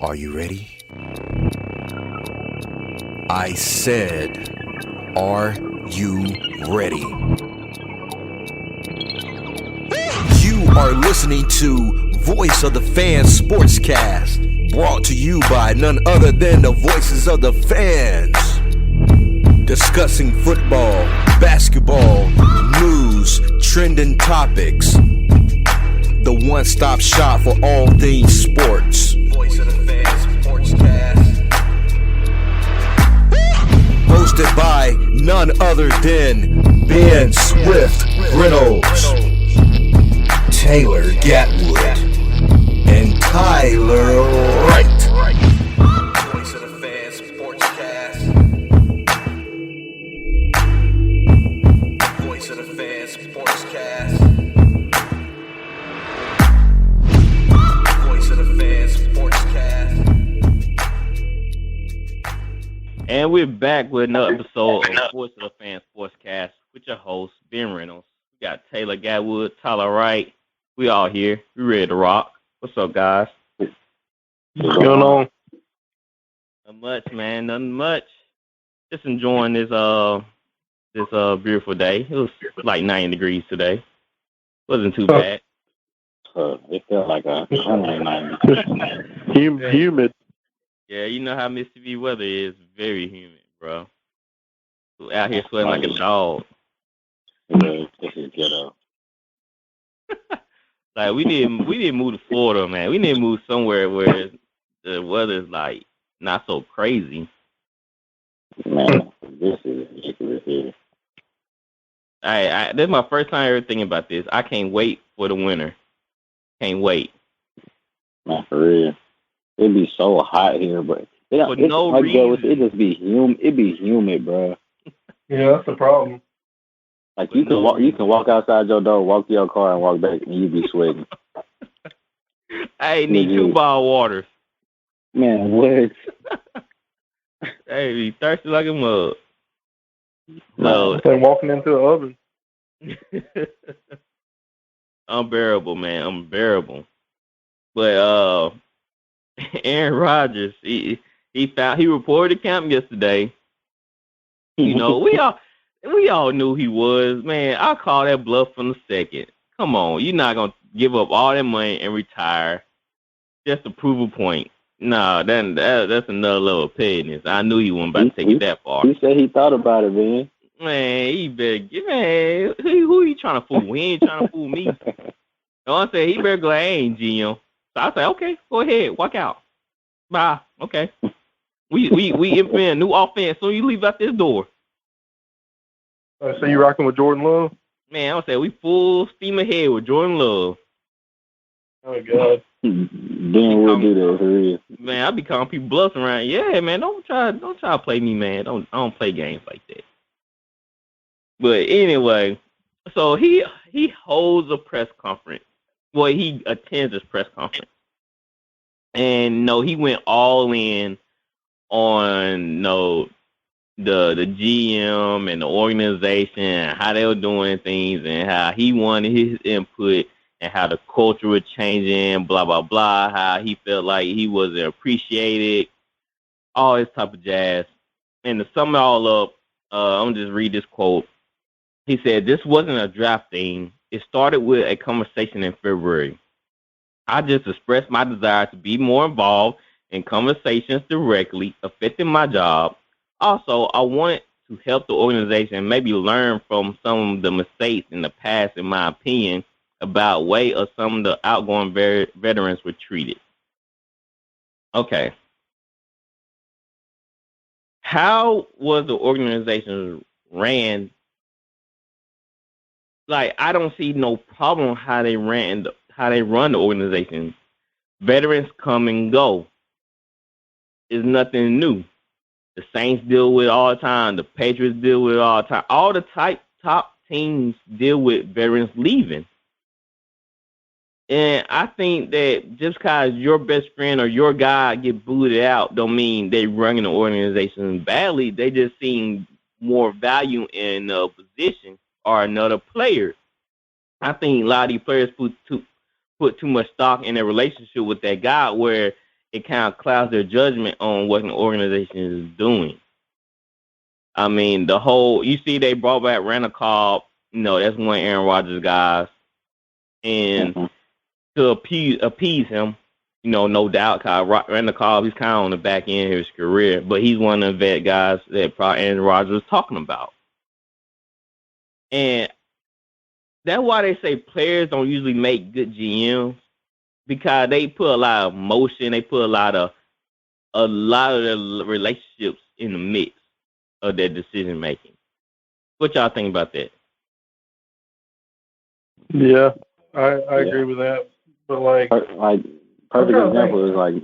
Are you ready? I said, are you ready? You are listening to Voice of the Fans Sportscast, brought to you by none other than the voices of the fans. Discussing football, basketball, news, trending topics. The one-stop shop for all things sports. Voice of the Fans Sportscast. Hosted by none other than Ben Swift Reynolds, Taylor Gatwood, and Tyler Wright. Voice of the Fans Sportscast. Voice of the Fans Sportscast. Voice of the Fans Sportscast. And we're back with another episode of Voice of the Fans Sportscast with your host, Ben Reynolds. We got Taylor Gatwood, Tyler Wright. We all here. We ready to rock. What's up, guys? What's going on? Not much, man. Nothing much. Just enjoying this beautiful day. It was like 90 degrees today. Wasn't too bad. It felt like 190. Humid. Yeah, you know how Mississippi weather is. Very humid, bro. Out here sweating like a dog. Yeah, this is ghetto. Like we didn't move to Florida, man. We need to move somewhere where the weather is like not so crazy. Man, this is ridiculous here. This is my first time ever thinking about this. I can't wait for the winter. Can't wait. Man, for real. It'd be so hot here, but For no reason. It just be humid. It'd be humid, bro. Yeah, that's the problem. Like you can walk outside your door, walk to your car, and walk back, and you be sweating. I need 2 bottled waters. Man, what? Hey, be thirsty like a mug. So It's like walking into an oven. unbearable, man, unbearable. But Aaron Rodgers, he reported to camp yesterday. You know, we all knew he was, man. I call that bluff from the second. Come on, you're not gonna give up all that money and retire just to prove a point. Nah, that's another level of pettiness. I knew he wasn't about to take it that far. He said he thought about it, man. Man, he better who he trying to fool? He ain't trying to fool me. So I said he better go. I ain't GM. So I said, okay, go ahead, walk out. Bye. Okay. We implement a new offense. So you leave out this door. So you rocking with Jordan Love? Man, I say we full steam ahead with Jordan Love. Oh God. Then we'll do that for real. Man, I be calling people bluffs around. Yeah, man, don't try to play me, man. I don't play games like that. But anyway, so he holds a press conference. Well, he attends this press conference. And no, he went all in on the GM and the organization and how they were doing things and how he wanted his input and how the culture was changing, blah, blah, blah, how he felt like he wasn't appreciated, all this type of jazz. And to sum it all up, I'm going to just read this quote. He said, "This wasn't a draft thing. It started with a conversation in February. I just expressed my desire to be more involved in conversations directly affecting my job. Also, I wanted to help the organization maybe learn from some of the mistakes in the past, in my opinion, about way of some of the outgoing veterans were treated." Okay. How was the organization ran? Like, I don't see no problem how they run the organization. Veterans come and go. It's nothing new. The Saints deal with it all the time. The Patriots deal with it all the time. All the top teams deal with veterans leaving. And I think that just because your best friend or your guy get booted out don't mean they running the organization badly. They just seeing more value in a position or another player. I think a lot of these players put too much stock in their relationship with that guy where it kind of clouds their judgment on what an organization is doing. I mean, you see they brought back Randall Cobb, that's one of Aaron Rodgers' guys, and to appease him, no doubt, Randall Cobb, he's kind of on the back end of his career, but he's one of the vet guys that probably Aaron Rodgers was talking about. And that's why they say players don't usually make good GMs, because they put a lot of emotion, they put a lot of the relationships in the mix of their decision making. What y'all think about that? Yeah, I agree with that. But perfect example is like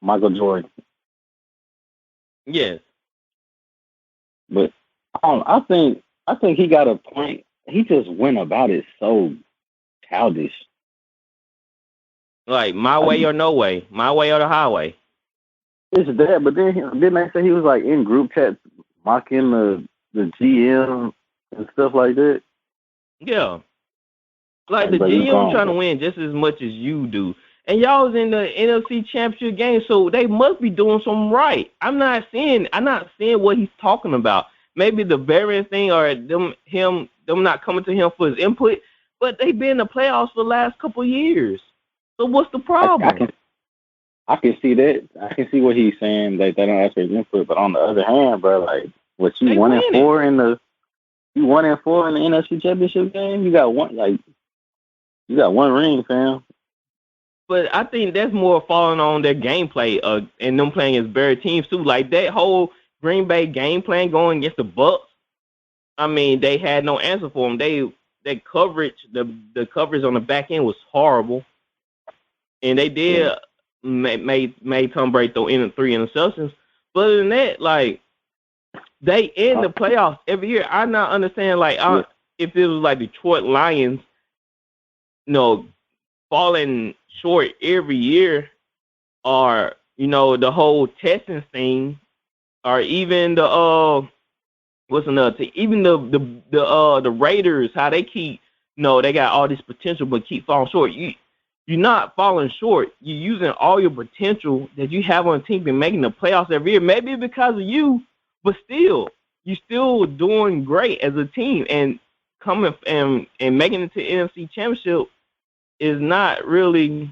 Michael Jordan. Yes. But I think he got a point. He just went about it so childish. Like my way or no way, my way or the highway. It's that, but then they say he was like in group chats mocking the GM and stuff like that. Yeah. Like the GM trying to win just as much as you do. And y'all was in the NFC Championship game, so they must be doing something right. I'm not seeing what he's talking about. Maybe the variance thing or them not coming to him for his input, but they've been in the playoffs for the last couple of years. So what's the problem? I can see that. I can see what he's saying, that they don't ask for his input. But on the other hand, bro, like what you 1-4 in the NFC Championship game, you got one ring, fam. But I think that's more falling on their gameplay and them playing as better teams too. Like that whole Green Bay game plan going against the Bucks. I mean, they had no answer for them. Their coverage, the coverage on the back end was horrible, and they did made Tom Brady throw in 3 interceptions. But other than that, like they end the playoffs every year. I not understand if it was like Detroit Lions, falling short every year, or the whole testing thing, or even the what's another thing? Even the Raiders, how they keep they got all this potential but keep falling short. You're not falling short. You're using all your potential that you have on the team and making the playoffs every year. Maybe because of you, but still, you're still doing great as a team, and coming and making it to the NFC Championship is not really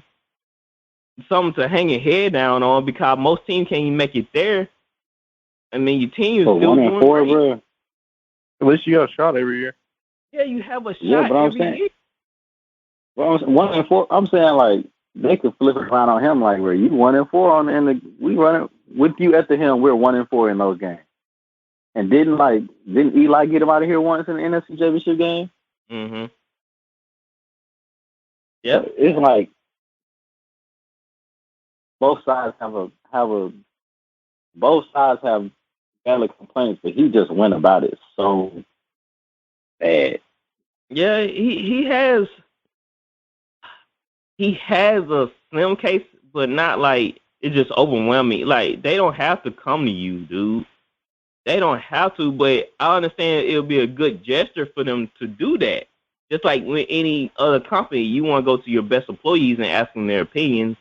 something to hang your head down on, because most teams can't even make it there. I mean, your team is still doing great. Bro. At least you got a shot every year. Yeah, you have a shot every year. Well, 1-4. I'm saying like they could flip it around on him, like where you 1-4 we running with you at the helm. We're 1-4 in those games. And didn't Eli get him out of here once in the NFC Championship game? Mm-hmm. Yeah, it's like both sides have valid complaints, but he just went about it so bad. Yeah, he has a slim case, but not like it's just overwhelming. Like they don't have to come to you, dude. They don't have to, but I understand it'll be a good gesture for them to do that. Just like with any other company, you want to go to your best employees and ask them their opinions,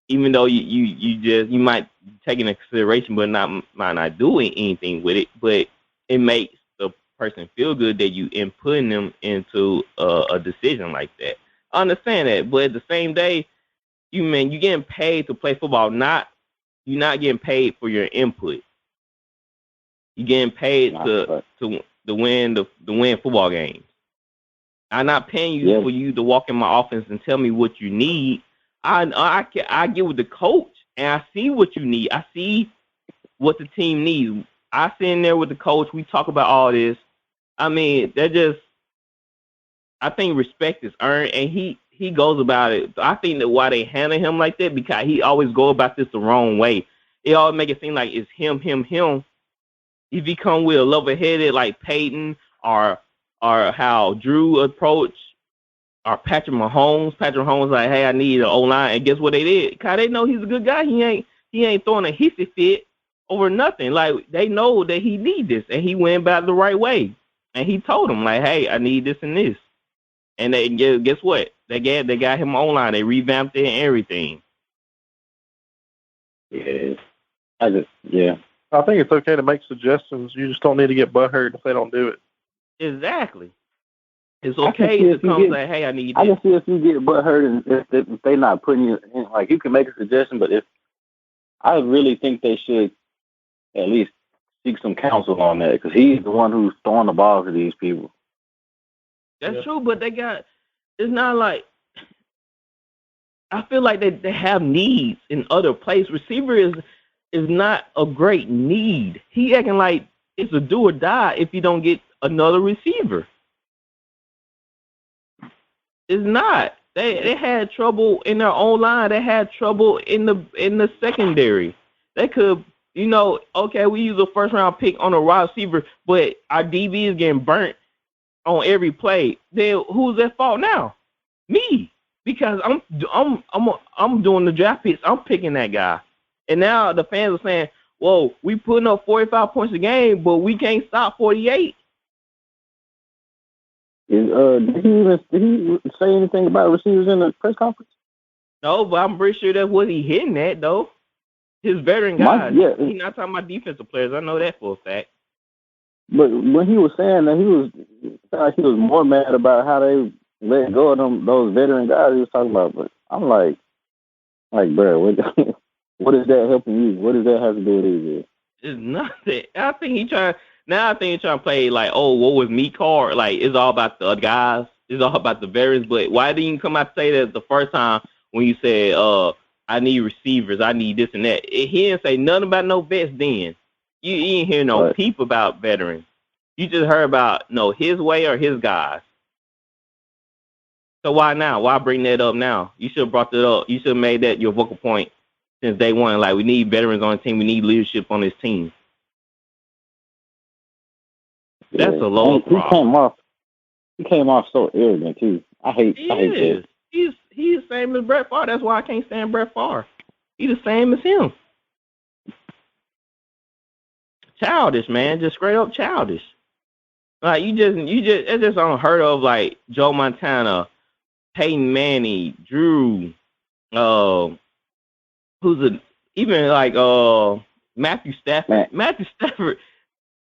even though you might take into consideration, but might not doing anything with it. But it makes the person feel good that you inputting them into a decision like that. I understand that, but at the same day, you're getting paid to play football. You're not getting paid for your input. You're getting paid to win football games. I'm not paying you for you to walk in my office and tell me what you need. I get with the coach and I see what you need. I see what the team needs. I sit in there with the coach. We talk about all this. I mean, I think respect is earned, and he goes about it. I think that why they handle him like that, because he always go about this the wrong way. It always make it seem like it's him. If he come with a level-headed like Peyton or how Drew approached, or Patrick Mahomes like, hey, I need an O-line, and guess what they did? Cause they know he's a good guy. He ain't throwing a hissy fit over nothing. Like they know that he need this, and he went about the right way. And he told them like, hey, I need this and this. And they guess what? They got him O-line. They revamped it and everything. Yeah. Yeah. I think it's okay to make suggestions. You just don't need to get butthurt if they don't do it. Exactly. It's okay to come say, hey, I need this. I can see if you get butthurt and if they not putting you in, like, you can make a suggestion, but if I really think they should at least seek some counsel on that because he's the one who's throwing the ball to these people. That's true, but it's not like, I feel like they have needs in other places. Receiver is not a great need. He acting like it's a do or die if you don't get another receiver. It's not. They had trouble in their own line. They had trouble in the secondary. They could, okay, we use a first round pick on a wide receiver, but our DB is getting burnt on every play. Then who's at fault now? Me, because I'm doing the draft picks. I'm picking that guy, and now the fans are saying, "Whoa, we putting up 45 points a game, but we can't stop 48." Did he say anything about receivers in the press conference? No, but I'm pretty sure that's what he hitting at though. His veteran guys. He's not talking about defensive players. I know that for a fact. But when he was saying that, he was more mad about how they let go of those veteran guys he was talking about. But I'm like, bro, what is that helping you? What does that have to do with it? It's nothing. I think he's trying to play like, oh, what was me card? Like, it's all about the guys. It's all about the veterans. But why didn't you come out and say that the first time when you said, I need receivers, I need this and that? He didn't say nothing about no vets then. You didn't hear no peep about veterans. You just heard about, his way or his guys. So why now? Why bring that up now? You should have brought that up. You should have made that your vocal point since day one. Like, we need veterans on the team. We need leadership on this team. That's a low problem. He came off so arrogant too. I hate that. He's the same as Brett Favre. That's why I can't stand Brett Favre. He's the same as him. Childish, man. Just straight up childish. Like, it's just unheard of. Like Joe Montana, Peyton Manning, Drew, Matthew Stafford. Matthew Stafford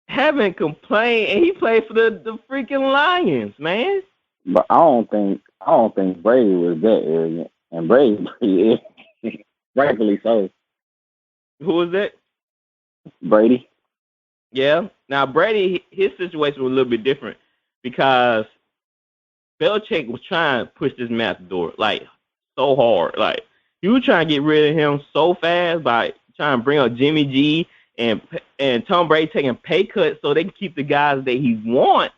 haven't complained, and he played for the freaking Lions, man. But I don't think Brady was that arrogant, and Brady pretty arrogant, rightfully so. Who was that? Brady. Yeah. Now Brady, his situation was a little bit different because Belichick was trying to push this man out the door, like, so hard. Like, he was trying to get rid of him so fast by trying to bring up Jimmy G and Tom Brady taking pay cuts so they can keep the guys that he wants.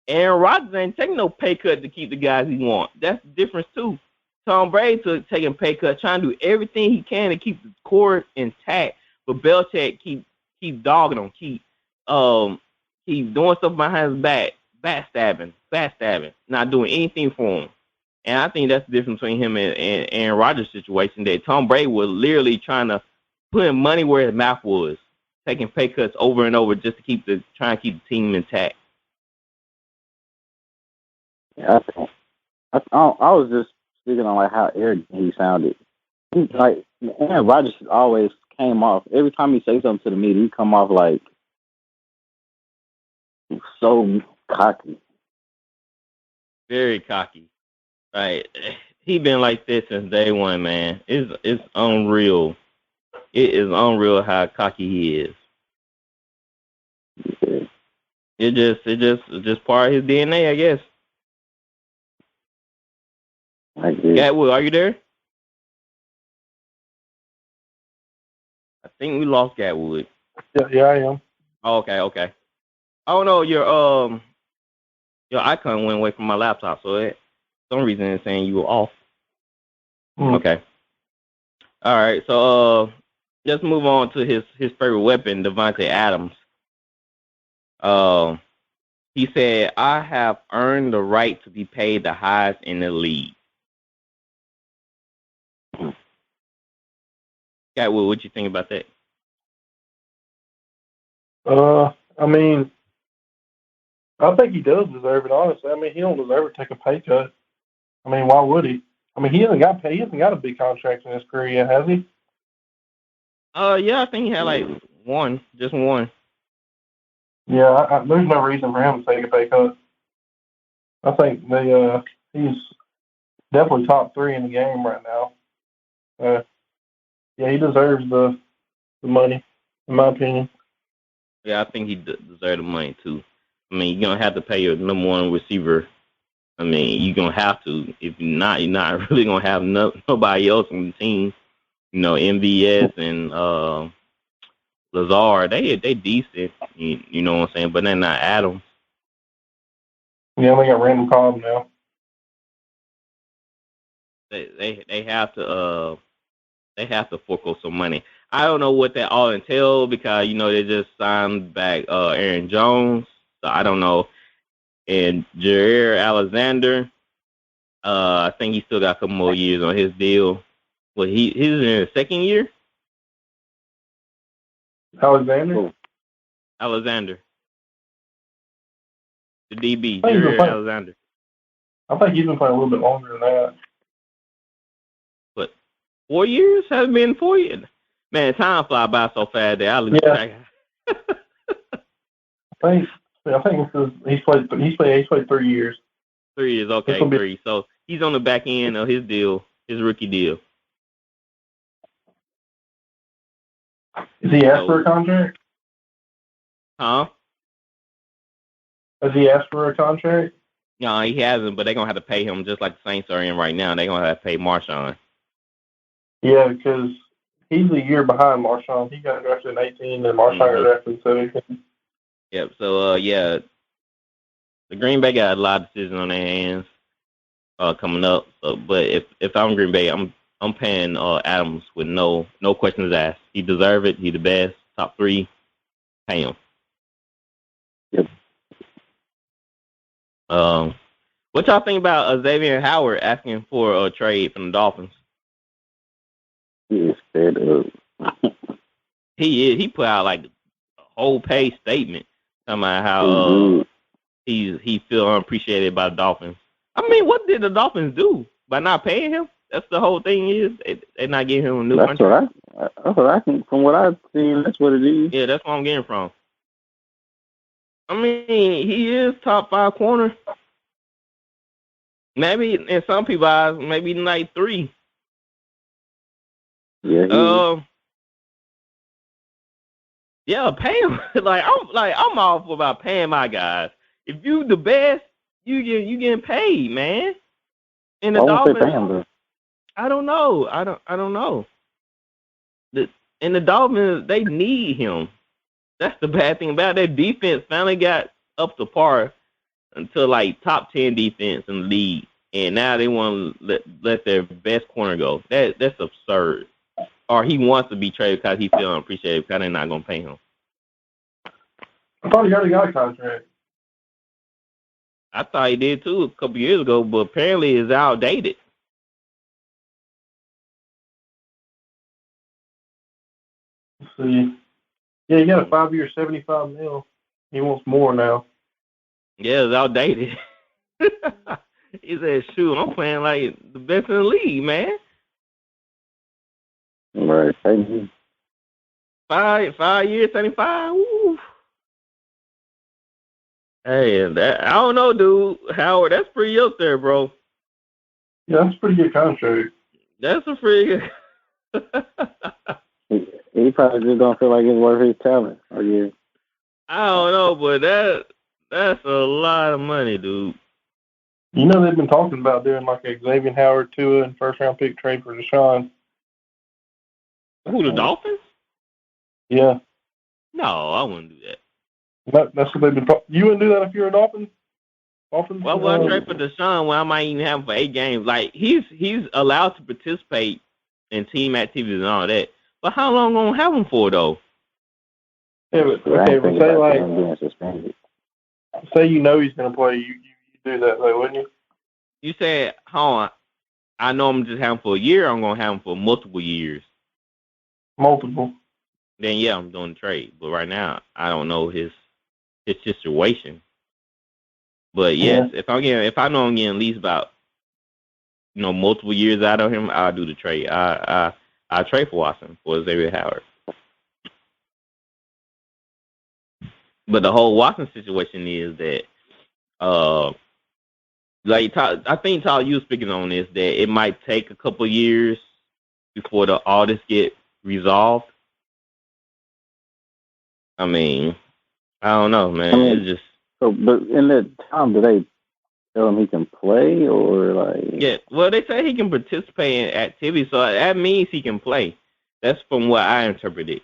Aaron Rodgers ain't taking no pay cut to keep the guys he wants. That's the difference too. Tom Brady taking pay cut, trying to do everything he can to keep the core intact, but Belichick keep dogging him, keep doing stuff behind his back, backstabbing, not doing anything for him. And I think that's the difference between him and Aaron Rodgers' situation, that Tom Brady was literally trying to put my where his mouth was, taking pay cuts over and over just to trying to keep the team intact. Yeah, I was just speaking on like how arrogant he sounded. Like, Aaron Rodgers always came off, every time he say something to the media, he come off like so cocky. Very cocky. Right. He been like this since day one, man. It's unreal. It is unreal how cocky he is. Yeah. It's just part of his DNA, I guess. I guess. Gatwood, are you there? I think we lost Gatwood. Yeah, I am. Oh, okay. I don't know, your icon went away from my laptop, so some reason it's saying you were off. Okay. All right, so let's move on to his favorite weapon, Devontae Adams. He said, I have earned the right to be paid the highest in the league. Gatwood, what you think about that? I mean, I think he does deserve it, honestly. I mean, he don't deserve to take a pay cut. I mean, why would he? I mean, he hasn't got a big contract in his career yet, has he? Yeah, I think he had like one, just one. Yeah, there's no reason for him to take a pay cut. I think he's definitely top 3 in the game right now. Yeah, he deserves the money, in my opinion. Yeah, I think he deserves the money too. I mean, you're gonna have to pay your number one receiver. I mean, you're gonna have to. If you're not really gonna have nobody else on the team. You know, MVS and Lazard, they decent. You know what I'm saying, but they're not Adams. Yeah, they got Randall Cobb now. They have to fork some money. I don't know what that all entails because they just signed back Aaron Jones, so I don't know. And Jair Alexander, I think he still got a couple more years on his deal. Well, he's in his second year. Alexander, the DB, Jair Alexander. I think he's been playing a little bit longer than that. 4 years? Has it been 4 years? Man, time fly by so fast that I lose track. I think he's played 3 years. 3 years, okay, 3. So he's on the back end of his deal, his rookie deal. Is he asked for a contract? Huh? Has he asked for a contract? No, he hasn't, but they're going to have to pay him just like the Saints are in right now. They're going to have to pay Marshawn. Yeah, because he's a year behind Marshawn. He got drafted in 18, and Marshawn got drafted in 17. Yep, so, the Green Bay got a lot of decisions on their hands coming up. So, but if I'm Green Bay, I'm paying Adams with no questions asked. He deserves it. He's the best. Top 3. Pay him. Yep. What y'all think about Xavien Howard asking for a trade from the Dolphins? He is fed up. He is. He put out like a whole page statement talking about how he feel unappreciated by the Dolphins. I mean, what did the Dolphins do by not paying him? That's the whole thing is they're not giving him a new contract. That's what I think. From what I've seen, that's what it is. Yeah, that's where I'm getting from. I mean, he is top 5 corner. Maybe in some people's eyes, maybe like 3. Yeah. Yeah, pay him. I'm all for about paying my guys. If you the best, you getting paid, man. And the Dolphins, I don't know. I don't know. And the Dolphins, they need him. That's the bad thing about it. Their defense finally got up to par until like top 10 defense in the league, and now they want to let their best corner go. That's absurd. Or he wants to be traded because he feels unappreciated because they're not going to pay him. I thought he already got a contract. I thought he did too a couple years ago, but apparently it's outdated. Let's see. Yeah, he got a 5-year, $75 million. He wants more now. Yeah, it's outdated. He said, shoot, I'm playing like the best in the league, man. Right. 5 years, 75. Woo. Hey, I don't know, dude. Howard, that's pretty up there, bro. Yeah, that's a pretty good contract. That's a pretty good. He probably just don't feel like it's worth his talent. Oh, yeah. I don't know, but that's a lot of money, dude. You know they've been talking about doing like a Xavien Howard, Tua, and first-round pick trade for Deshaun. Who, the Dolphins? Yeah. No, I wouldn't do that. That's what they've been talking. You wouldn't do that if you're a Dolphin? Why would I trade for Deshaun when I might even have him for 8 games? Like, he's allowed to participate in team activities and all that. But how long gonna have him for, though? Yeah, but say you know he's gonna play, you do that though, wouldn't you? You said, I know I'm just having for a year. I'm gonna have him for multiple years. Multiple. Then yeah, I'm doing the trade. But right now, I don't know his situation. But yes, if I know I'm getting at least about multiple years out of him, I'll do the trade. I trade for Watson for Xavien Howard. But the whole Watson situation is that, I think Tyler, you were speaking on this, that it might take a couple years before all this get resolved. I mean, I don't know, man. It's just but in that time, do they tell him he can play or like? Yeah, well, they say he can participate in activities, so that means he can play. That's from what I interpreted.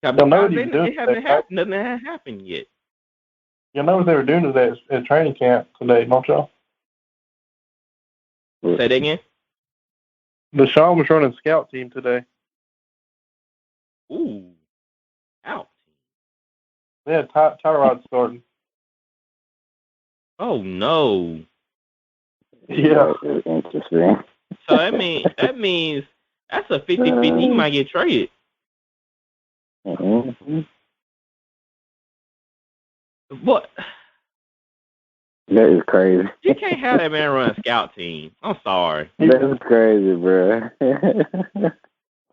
Nothing has happened yet. You know what they were doing today at training camp today, don't y'all? Say that again? Deshaun was running scout team today. Ooh. Out. Yeah, Tyrod starting. Oh, no. Yeah. Interesting. So that means that's a 50-50. He might get traded. Mm-hmm. What? That is crazy. You can't have that man run a scout team. I'm sorry. That is crazy, bro.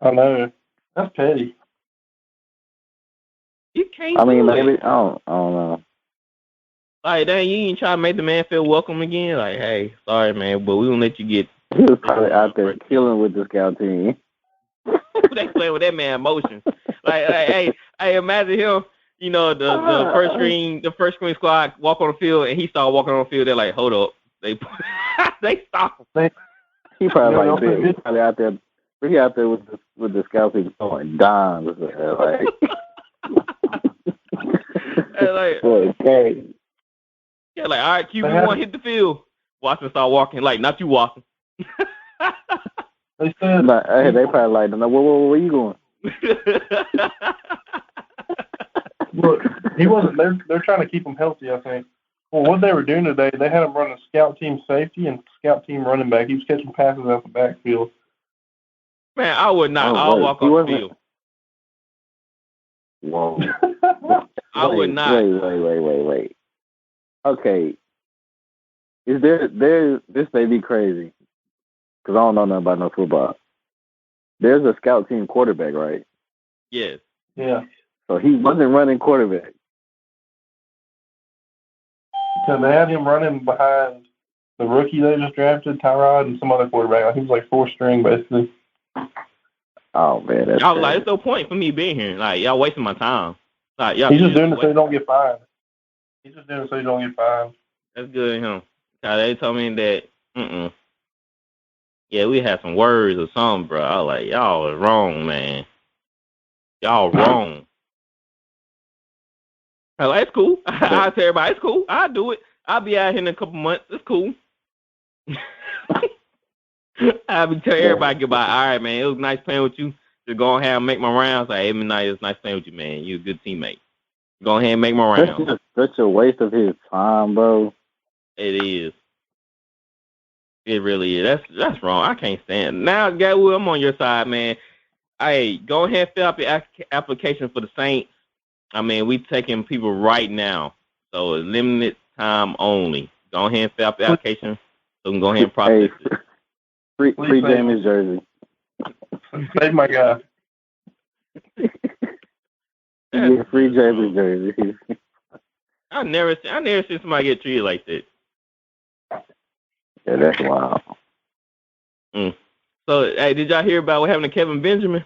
I know. That's petty. You can't. I mean, maybe I don't know. Like, dang, you ain't try to make the man feel welcome again. Like, hey, sorry, man, but we won't let you get. He was probably out there killing with the scout team. They playing with that man emotions. Like, hey, imagine him. You know, the first screen squad walk on the field, and he started walking on the field. They're like, hold up, they stop him. He probably like this. He probably out there. He out there with the scout team throwing dimes. Like, okay. Yeah, like, all right, QB1 hit the field. Watson start walking. Like, not you walking. They said, they probably like, no, where you going? Look, he wasn't. They're trying to keep him healthy, I think. Well, what they were doing today, they had him running scout team safety and scout team running back. He was catching passes out the backfield. Man, I would not. I'll walk off the field. Whoa. I would not. Wait. Okay. Is there this may be crazy because I don't know nothing about no football. There's a scout team quarterback, right? Yes. Yeah. So he wasn't running quarterback. So they had him running behind the rookie they just drafted, Tyrod, and some other quarterback. Like, he was like 4th string, basically. Oh, man. That's y'all like, it's no point for me being here. Like, y'all wasting my time. Like, He's just doing it so he don't get fined. That's good of him. They told me that, yeah, we had some words or something, bro. I was like, y'all are wrong, man. Y'all wrong. I like, it's cool. I tell everybody, it's cool. I'll do it. I'll be out here in a couple months. It's cool. I'll be telling everybody goodbye. All right, man. It was nice playing with you. Just go ahead and make my rounds. Like, it was nice playing with you, man. You're a good teammate. Go ahead and make my rounds. That's such a waste of his time, bro. It is. It really is. That's wrong. I can't stand it. Now, Gatwood, I'm on your side, man. Hey, go ahead and fill out your application for the Saints. I mean, we taking people right now. So it's limited time only. Go ahead and fill out the application so we can go ahead and process it. Free Jamie's jersey. Save my guy. Yeah, free Jamie's jersey. I never seen somebody get treated like that. Yeah, that's wild. So, hey, did y'all hear about what happened to Kelvin Benjamin?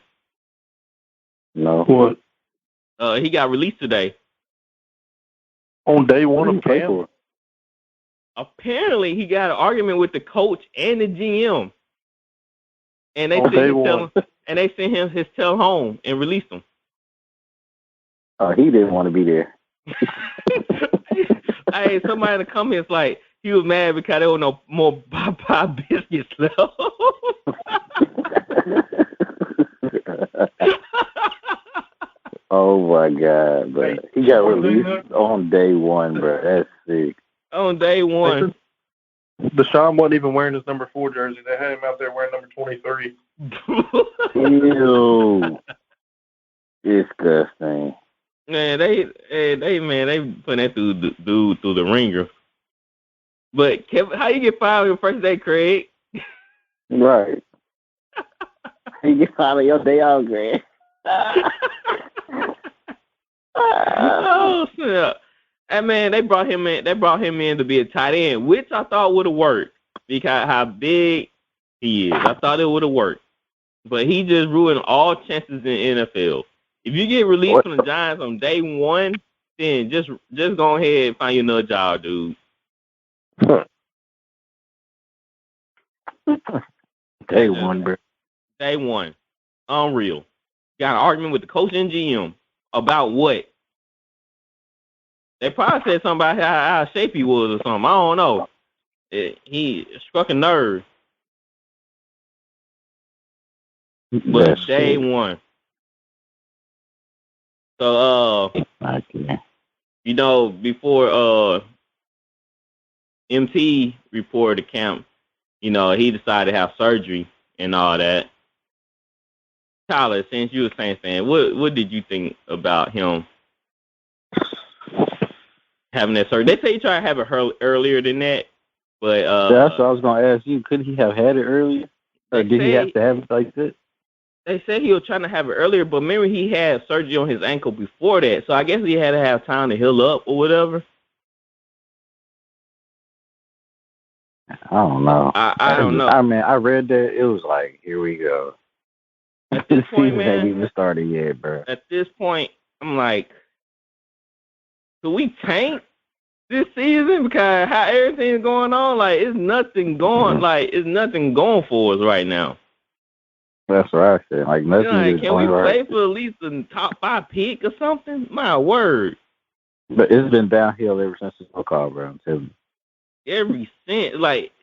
No. What? He got released today. On day one of camp? Apparently, he got an argument with the coach and the GM. And they sent him his tail home and released him. Oh, he didn't want to be there. Hey, somebody in the comments like he was mad because there were no more Popeye biscuits left. Oh my God, bro! He got released on day one, bro. That's sick. On day one. Deshaun wasn't even wearing his number 4 jersey. They had him out there wearing number 23. Ew. Disgusting. Man, they putting that dude through the ringer. But Kevin, how you get fired on your first day, Craig? Right. You get fired on your day off, Craig. Oh, snap. And man, they brought him in. They brought him in to be a tight end, which I thought would have worked because how big he is. I thought it would have worked, but he just ruined all chances in NFL. If you get released from the Giants on day one, then just go ahead and find you another job, dude. Day one, bro. Day one. Unreal. Got an argument with the coach and GM about what? They probably said something about how shape he was or something. I don't know. He struck a nerve. But day one. So, you know, before MT reported the camp, you know, he decided to have surgery and all that. Tyler, since you a Saints fan, what did you think about him having that surgery? They say he tried to have it earlier than that, but that's what I was gonna ask you. Couldn't he have had it earlier, or did he have to have it like this? They said he was trying to have it earlier, but remember he had surgery on his ankle before that, so I guess he had to have time to heal up or whatever. I don't know. I don't know. I mean, I read that. It was like, here we go. At this point, man, ain't even started yet, bro. At this point, I'm like, could we tank this season because how everything's going on? Like, it's nothing going. Like, it's nothing going for us right now. That's what I said. Like, nothing is can going we right. play for at least a top 5 pick or something? My word. But it's been downhill ever since the so-called, bro. I'm telling you. Every since, like,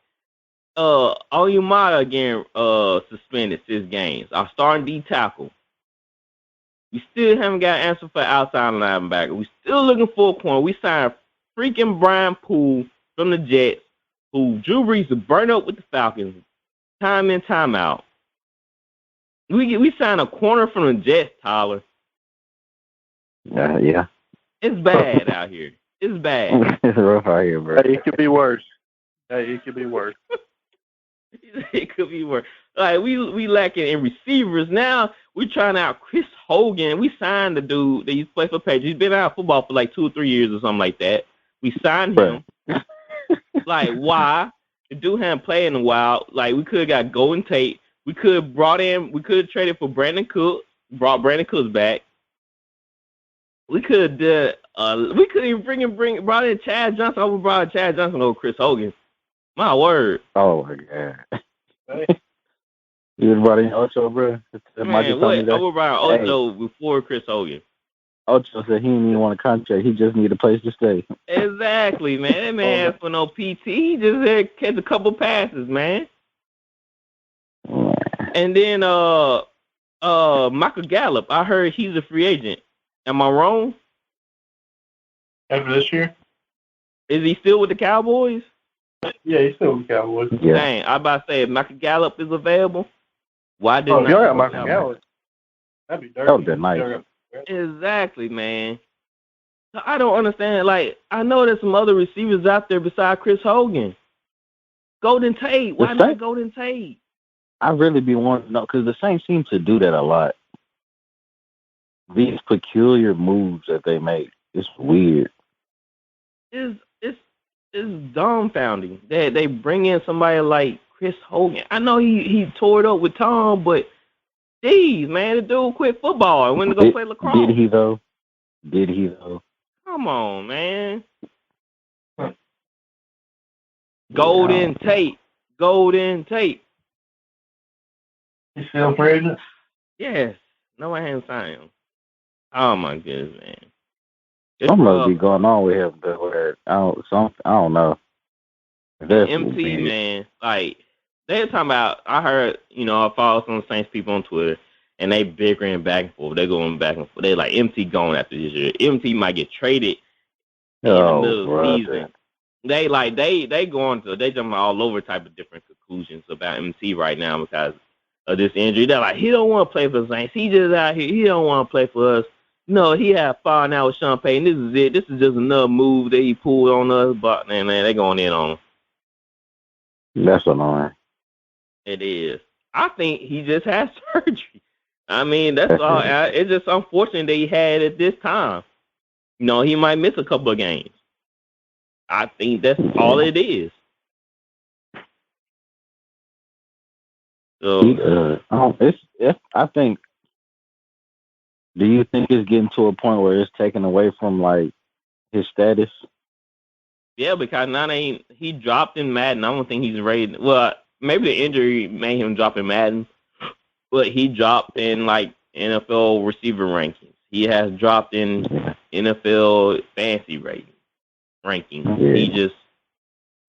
Oyumata again suspended 6 games. Our starting D tackle. We still haven't got an answer for outside linebacker. We still looking for a corner. We signed freaking Brian Poole from the Jets, who Drew Brees to burn up with the Falcons, time in, time out. We signed a corner from the Jets, Tyler. Yeah. It's bad out here. It's bad. It's rough out here, bro. Hey, it could be worse. It could be worse. Like, we lacking in receivers. Now we trying out Chris Hogan. We signed the dude that used to play for Patriots. He's been out of football for like 2 or 3 years or something like that. We signed him. Like, why? The dude hadn't played in a while. Like, we could have got Golden Tate. We could have traded for Brandon Cooks, brought Brandon Cooks back. We could even brought in Chad Johnson. I would brought Chad Johnson over Chris Hogan. My word. Oh my God. You would have brought in Ocho, bro. Man, what? I would brought Ocho before Chris Hogan. Ocho said he didn't even want a contract. He just needed a place to stay. Exactly, man. That man asked for no PT. He just had catch a couple passes, man. And then Michael Gallup, I heard he's a free agent. Am I wrong? After this year? Is he still with the Cowboys? Yeah, he's still with the Cowboys. Yeah. Dang, I about to say if Michael Gallup is available, why didn't if y'all got Michael Gallup, that'd be dirty. That would be nice. Exactly, man. So I don't understand. Like, I know there's some other receivers out there besides Chris Hogan. Golden Tate. Why not Golden Tate? I really be wanting to know because the Saints seem to do that a lot. These peculiar moves that they make, it's weird. It's dumbfounding that they bring in somebody like Chris Hogan. I know he tore it up with Tom, but geez, man, the dude quit football and went to go play lacrosse. Did he though? Come on, man. Golden Tate. He's still free agent? Yes. No, I haven't signed him. Oh my goodness, man. Something must be going on with him, but I don't know. MT, man, like they're talking about. I heard, I follow some Saints people on Twitter, and they bickering back and forth. They going back and forth. They like MT going after this year. MT might get traded in the middle of the season. They going to they jumping all over type of different conclusions about MT right now because of this injury. They're like, he don't want to play for the Saints. He just out here. He don't want to play for us. No, he had fallen out with Sean Payton. This is it. This is just another move that he pulled on us. But man, they going in on him. That's annoying. It is. I think he just had surgery. I mean, that's all. It's just unfortunate that he had it at this time. He might miss a couple of games. I think that's all it is. So I think. Do you think it's getting to a point where it's taken away from like his status? Yeah, because now he dropped in Madden. I don't think he's ready. Well, maybe the injury made him drop in Madden, but he dropped in like NFL receiver rankings. He has dropped in NFL fantasy rankings. Yeah.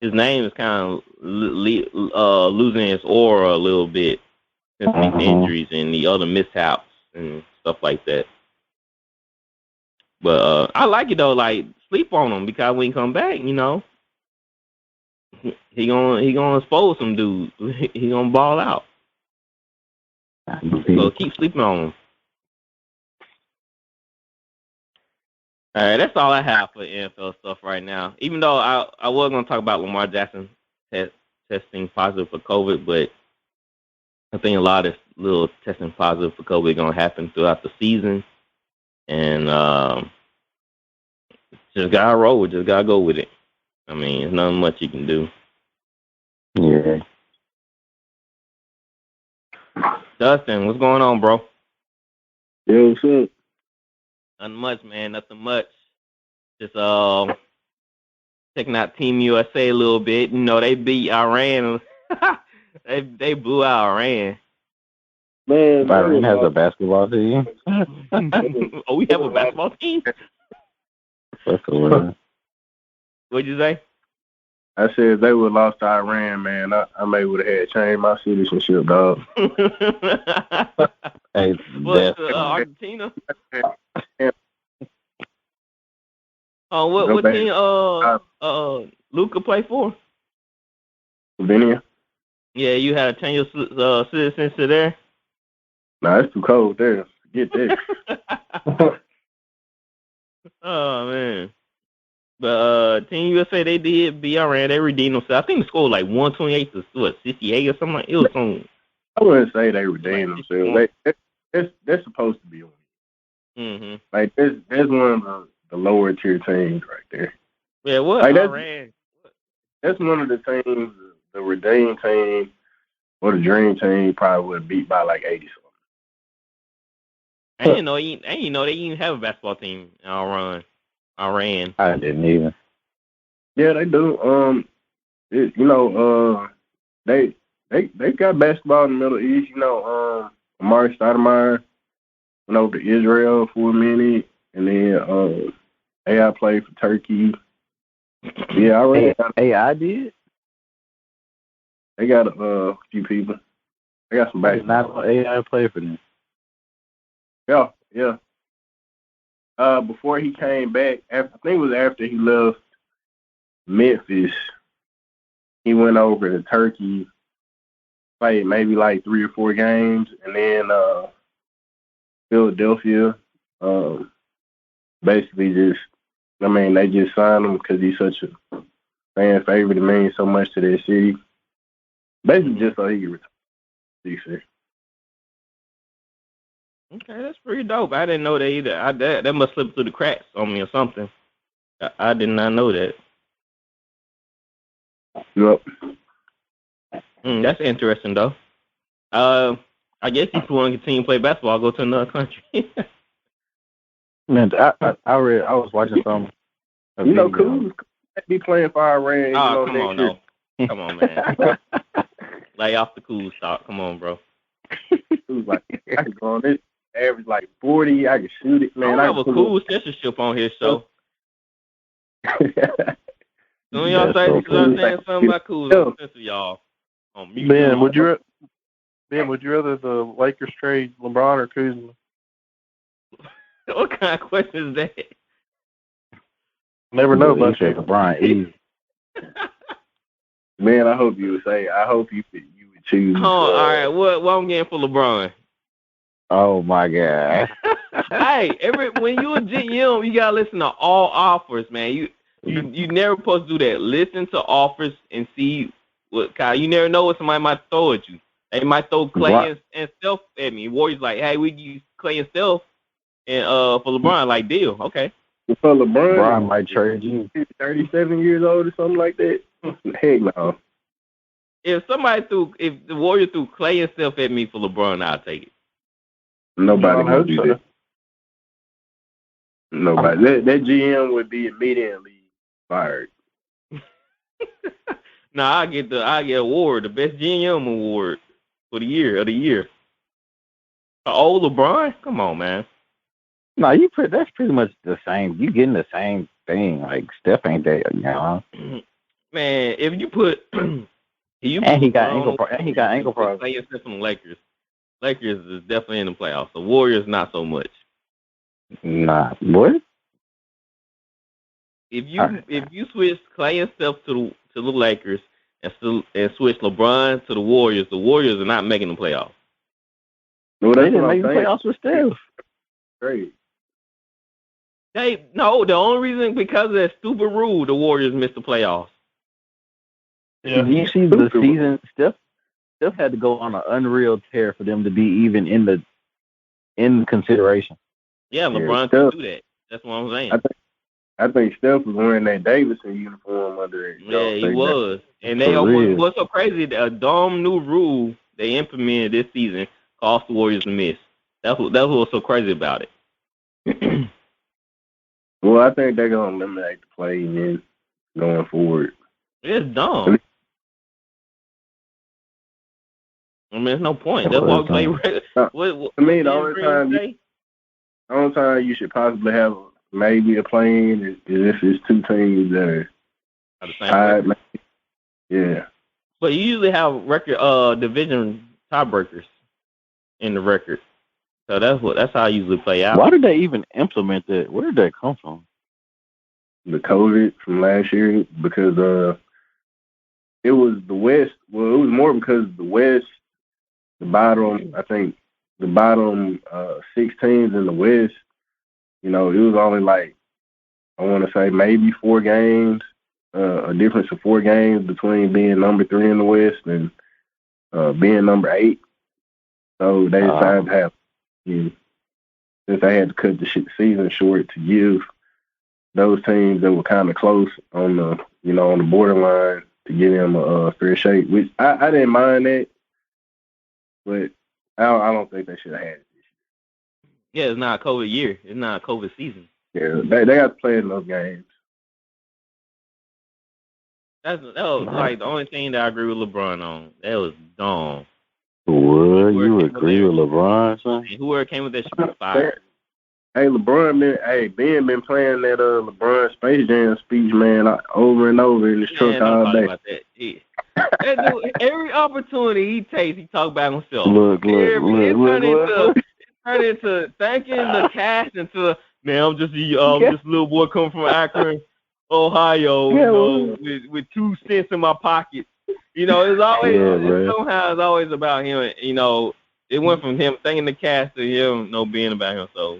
His name is kind of losing its aura a little bit since these injuries and the other mishaps and stuff like that. But I like it though. Like, sleep on him because when he come back, he gonna expose some dudes. He gonna ball out. So keep sleeping on him. All right, that's all I have for NFL stuff right now. Even though I was gonna talk about Lamar Jackson testing positive for COVID, but I think a lot of little testing positive for COVID is gonna happen throughout the season, and just gotta roll with it. Just gotta go with it. I mean, there's nothing much you can do. Yeah. Dustin, what's going on, bro? Yo, what's up? Nothing much, man. Nothing much. Just checking out Team USA a little bit. They beat Iran. they blew out Iran. Man, Iran has a basketball team. Oh, we have a basketball team? What'd you say? I said if they would have lost to Iran, man, I may would have had changed my citizenship, dog. Hey, what, Argentina? What team Luka play for? Slovenia? Yeah, you had to change your citizenship there? Nah, it's too cold there. Forget that. Oh, man. But Team USA, they did beat Iran. They redeemed themselves. I think the score was like 128 to 68 or something like. It was some. I wouldn't say they redeemed themselves. They're supposed to be on. Mm-hmm. Like there's one of the lower tier teams right there. Yeah, what? Like, Iran. That's one of the teams. The redeemed team or the dream team probably would beat by like 80 something. I didn't know they even have a basketball team in Iran. I didn't even. Yeah, they do. They got basketball in the Middle East. Amari Stoudemire went over to Israel for a minute, and then AI played for Turkey. Yeah, AI did. They got a few people. They got some basketball. Not AI play for them. Yeah. Before he came back, I think it was after he left Memphis, he went over to Turkey, played maybe like 3 or 4 games, and then Philadelphia, basically they just signed him because he's such a fan favorite and means so much to their city. Basically just so he could retire. Okay, that's pretty dope. I didn't know that either. That must slip through the cracks on me or something. I did not know that. Yep. That's interesting, though. I guess if you want to continue to play basketball, go to another country. Man, I was watching some. Kuz be playing for Iran. Oh, come on, no. Come on, man. Lay off the cool talk. Come on, bro. Kuz like, I can go on this. Average like 40, I can shoot it, man. I have a cool censorship on his show. Don't y'all say something about cool? Censor y'all. Ben, would you rather the Lakers trade LeBron or Kuzma? What kind of question is that? Never know about you. LeBron, easy. Man, I hope you would would choose. Oh, all right. What I'm getting for LeBron? Oh my God! Hey, when you a GM, you gotta listen to all offers, man. You never supposed to do that. Listen to offers and see what kind. You never know what somebody might throw at you. They might throw Clay and Steph at me. Warriors like, hey, we use Clay and Steph and for LeBron, like deal, okay. For LeBron, LeBron might trade you. 37 years old or something like that. Heck no. If the Warriors threw Clay and Steph at me for LeBron, I'll take it. Nobody would do that. Nobody. That GM would be immediately fired. Nah, I get award, the best GM award for the year of the year. Old LeBron, come on, man. No, that's pretty much the same. You getting the same thing. Like Steph ain't that young. Man, if you put he got ankle problems. Play yourself from the Lakers. Lakers is definitely in the playoffs. The Warriors not so much. Nah, what? If you switch Clay and Steph to the Lakers and switch LeBron to the Warriors are not making the playoffs. No, they didn't make the playoffs with Steph. Great. The only reason because of that stupid rule, the Warriors missed the playoffs. Yeah. You see the season, Steph had to go on an unreal tear for them to be even in consideration. Yeah, LeBron could do that. That's what I'm saying. I think Steph was wearing that Davidson uniform under it. Yeah, he was. And what's so crazy, a dumb new rule they implemented this season cost the Warriors a miss. That's what's so crazy about it. Well, I think they're going to eliminate the play in going forward. It's dumb. I mean, there's no point. That's why we play. To me, the only time you should possibly have maybe a play-in is if it's two teams that are the same. Yeah. But you usually have record division tiebreakers in the record. So that's how I usually play out. Why did they even implement that? Where did that come from? The COVID from last year, because it was the West. Well, it was more because the West, the bottom 6 teams in the West, it was only like, I want to say maybe 4 games, a difference of 4 games between being number 3 in the West and being number 8. So they decided to have, since they had to cut the season short, to give those teams that were kind of close on the, on the borderline, to give them a fair shake, which I didn't mind that, but I don't think they should have had it this year. Yeah, it's not a COVID year. It's not a COVID season. Yeah, they got to play in those games. That was like the only thing that I agree with LeBron on. That was dumb. What? You agree with LeBron, son? Whoever came with that should be fired. Hey, Ben been playing that LeBron Space Jam speech, man, over and over in his truck all day. About that. Yeah. That dude, every opportunity he takes, he talk about himself. Look. It turned into thanking the cast into, man, I'm just a little boy coming from Akron, Ohio, with 2 cents in my pocket. It's always somehow it's always about him. It went from him thanking the cast to him being about himself.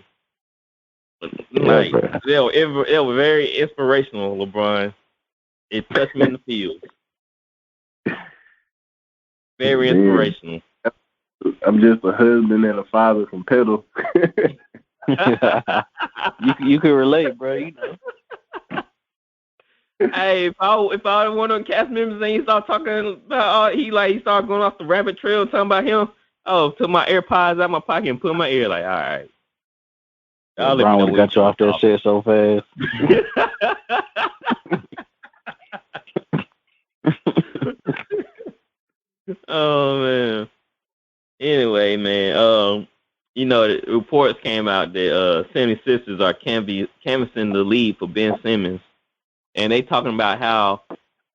Like it was very inspirational, LeBron. It touched me in the field. Very inspirational. I'm just a husband and a father from Petal. You can relate, bro. Hey, if I was one of the cast members and he started talking about he started going off the rabbit trail talking about him, took my AirPods out my pocket and put in my ear, like, all right. Brown would have got you off that shit so fast. Oh man. Anyway, man, the reports came out that 76ers are canvassing the league for Ben Simmons. And they talking about how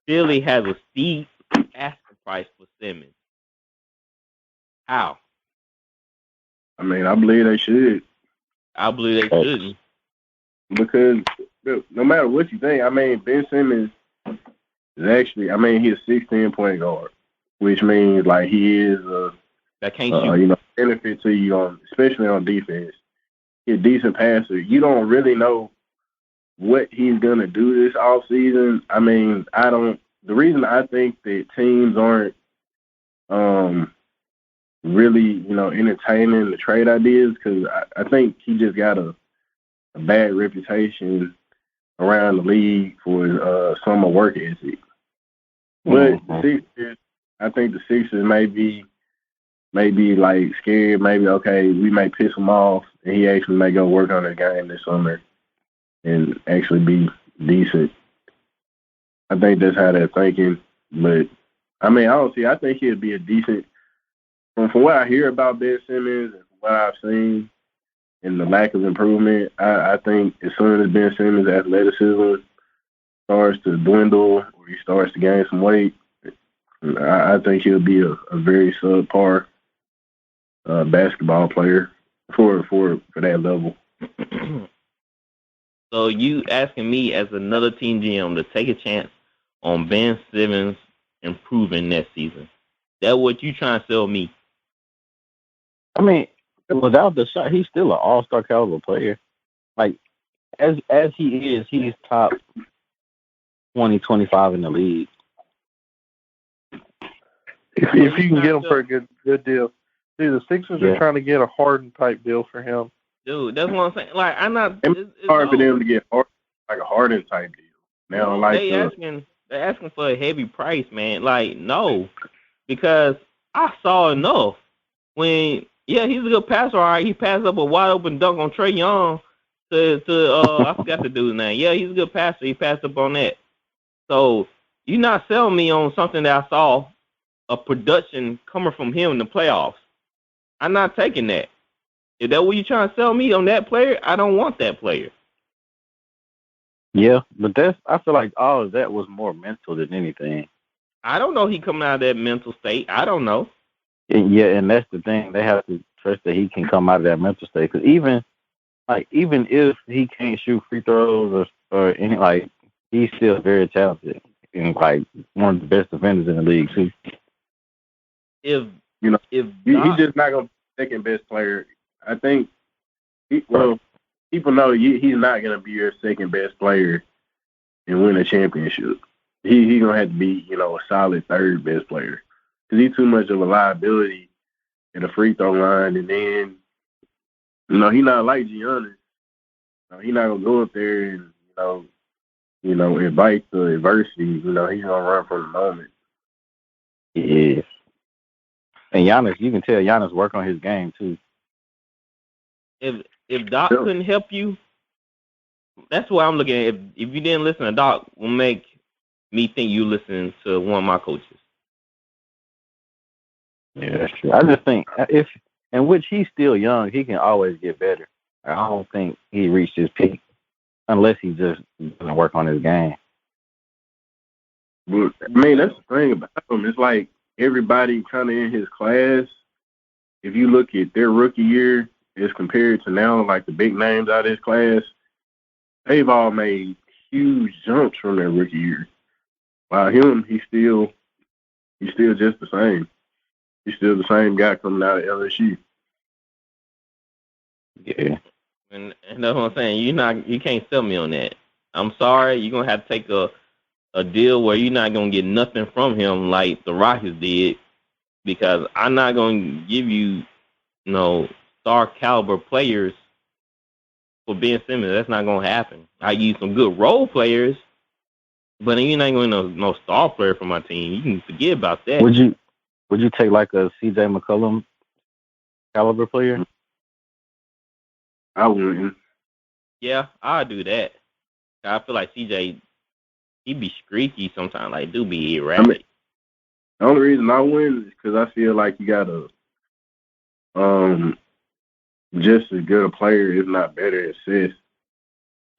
Philly has a steep asking price for Simmons. How? I mean, I believe they should. I believe they shouldn't. Because no matter what you think, I mean, Ben Simmons is actually, he's a 16-point guard, which means like he is that can't shoot. Benefit to you especially on defense. He's a decent passer. You don't really know what he's gonna do this off season. The reason I think that teams aren't really, entertaining the trade ideas, because I think he just got a a bad reputation around the league for his summer work ethic. But the Sixers, I think the Sixers may be like scared. Maybe okay, we may piss him off, and he actually may go work on his game this summer and actually be decent. I think that's how they're thinking. But I mean, I think he'll be a decent. From what I hear about Ben Simmons and from what I've seen and the lack of improvement, I think as soon as Ben Simmons' athleticism starts to dwindle or he starts to gain some weight, I think he'll be a very subpar basketball player for that level. So you asking me as another team GM to take a chance on Ben Simmons improving next season? That what you trying to sell me? I mean, without the shot, he's still an all-star caliber player. Like, as he is, he's top 20, 25 in the league. If you can get him for a good deal. See, the Sixers are trying to get a Harden-type deal for him. Dude, that's what I'm saying. Like, I'm not. It's hard for them to get like a Harden-type deal. Now, like they're asking for a heavy price, man. Like, no, because I saw enough when. Yeah, he's a good passer. All right, he passed up a wide open dunk on Trae Young to I forgot the dude's name. Yeah, he's a good passer. He passed up on that. So you're not selling me on something that I saw a production coming from him in the playoffs. I'm not taking that. Is that what you're trying to sell me on that player? I don't want that player. Yeah, but I feel like all of that was more mental than anything. I don't know he coming out of that mental state. I don't know. Yeah, and that's the thing. They have to trust that he can come out of that mental state. Because even if he can't shoot free throws or any, like, he's still very talented and like one of the best defenders in the league too. If he's just not gonna be the second best player. I think. People know he's not gonna be your second best player and win a championship. He's gonna have to be a solid third best player. Because he's too much of a liability at the free throw line, and then, he's not like Giannis. He's not gonna go up there and invite the adversity. He's gonna run from the moment. Yeah, and Giannis, you can tell Giannis work on his game too. If Doc couldn't help you, that's what I'm looking at. If you didn't listen to Doc, will make me think you listen to one of my coaches. Yeah, that's true. I just think in which he's still young, he can always get better. I don't think he reached his peak unless he just doesn't work on his game. But I mean, that's the thing about him. It's like everybody kind of in his class. If you look at their rookie year as compared to now, like the big names out of his class, they've all made huge jumps from their rookie year. While him, he's still just the same. He's still the same guy coming out of LSU. Yeah. And that's what I'm saying. You can't sell me on that. I'm sorry. You're going to have to take a deal where you're not going to get nothing from him like the Rockets did, because I'm not going to give you, star caliber players for Ben Simmons. That's not going to happen. I use some good role players, but you're not going to no star player for my team. You can forget about that. Would you take like a C.J. McCollum caliber player? I wouldn't. Yeah, I'll do that. I feel like CJ, he be streaky sometimes. Like, do be erratic. I mean, the only reason I wouldn't is because I feel like you got just as good a player, if not better, as Seth.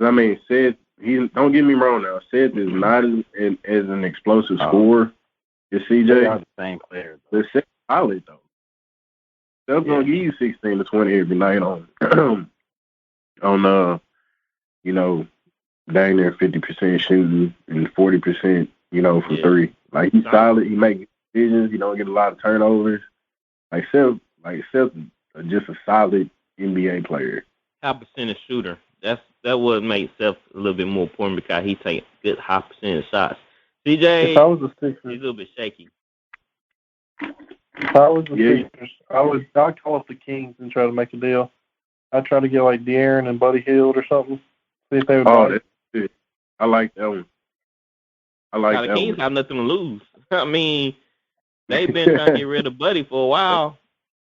I mean, Seth, don't get me wrong now. Seth is not as an explosive scorer as CJ. They are the same player. But Seth's solid, though. Seth's going to give you 16 to 20 every night on dang near 50% shooting and 40%, from three. Like, he's solid. He makes decisions. He don't get a lot of turnovers. Seth is just a solid NBA player. High percentage shooter. That would make Seth a little bit more important because he takes good high percentage shots. CJ, if I was the Sixers, he's a little bit shaky. If I was the Sixers, I'd call up the Kings and try to make a deal. I'd try to get like De'Aaron and Buddy Hield or something. See if they would. Oh, that's good. I like that one. Now, the Kings have nothing to lose. I mean, they've been trying to get rid of Buddy for a while.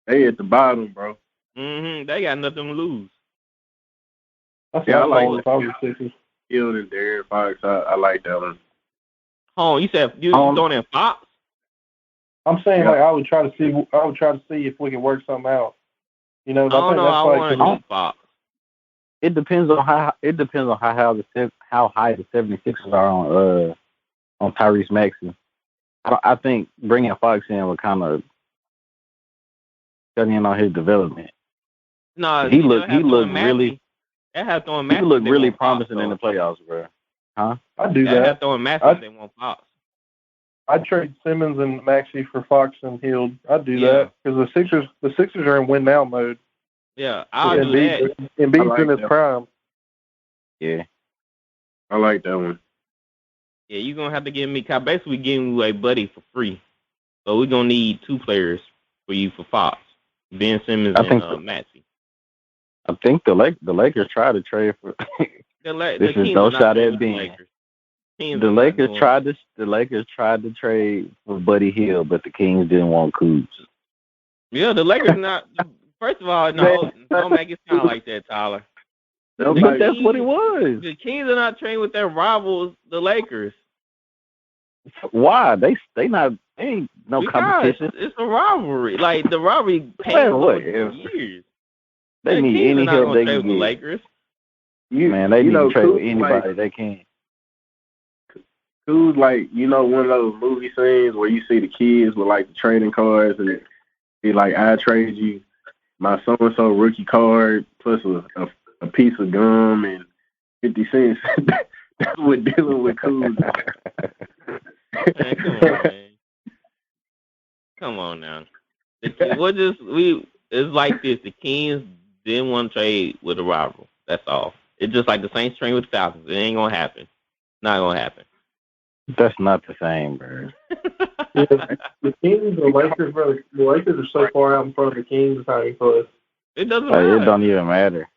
They at the bottom, bro. They got nothing to lose. I like Hield and Darren Fox. I like that one. Oh, you said you throwing in Fox? I'm saying like I would try to see if we can work something out. You know, I want to keep Fox. It depends on how high the 76ers are on Tyrese Maxey. I think bringing Fox in would kind of cut in on his development. No, he looked really. That have throwing Maxey. He looked really promising Fox, in the playoffs, bro. Huh? I do that. Have throwing Maxey. They want Fox. I'd trade Simmons and Maxey for Fox and Hield. I'd do that because the Sixers are in win now mode. Yeah, I'll do that. Embiid's in his prime. Yeah, I like that one. Yeah, you're gonna have to give me. Basically, giving you a buddy for free. So we're gonna need 2 players for you for Fox, Ben Simmons and Maxey. I think the Lakers tried to trade for. This is no shot at Ben. The Lakers tried to trade for Buddy Hield, but the Kings didn't want Kuz. Yeah, the Lakers not. First of all, no, don't make it sound like that, Tyler. But that's what it was. The Kings are not trading with their rivals, the Lakers. Why? They ain't no competition. It's a rivalry. Like the rivalry for years. They need any help they can get. The Lakers. They need to trade with anybody they can. Kuz, like, one of those movie scenes where you see the kids with like the trading cards and be like, I trade you my so-and-so rookie card plus a piece of gum and 50 cents. That's what dealing with Kuz. Man, come on now. It's like this. The Kings didn't want to trade with a rival. That's all. It's just like the Saints trade with the Falcons. It ain't gonna happen. Not gonna happen. That's not the same, bro. The Kings, the Lakers, bro. The Lakers are so far out in front of the Kings. It's not even close. It doesn't matter. It don't even matter.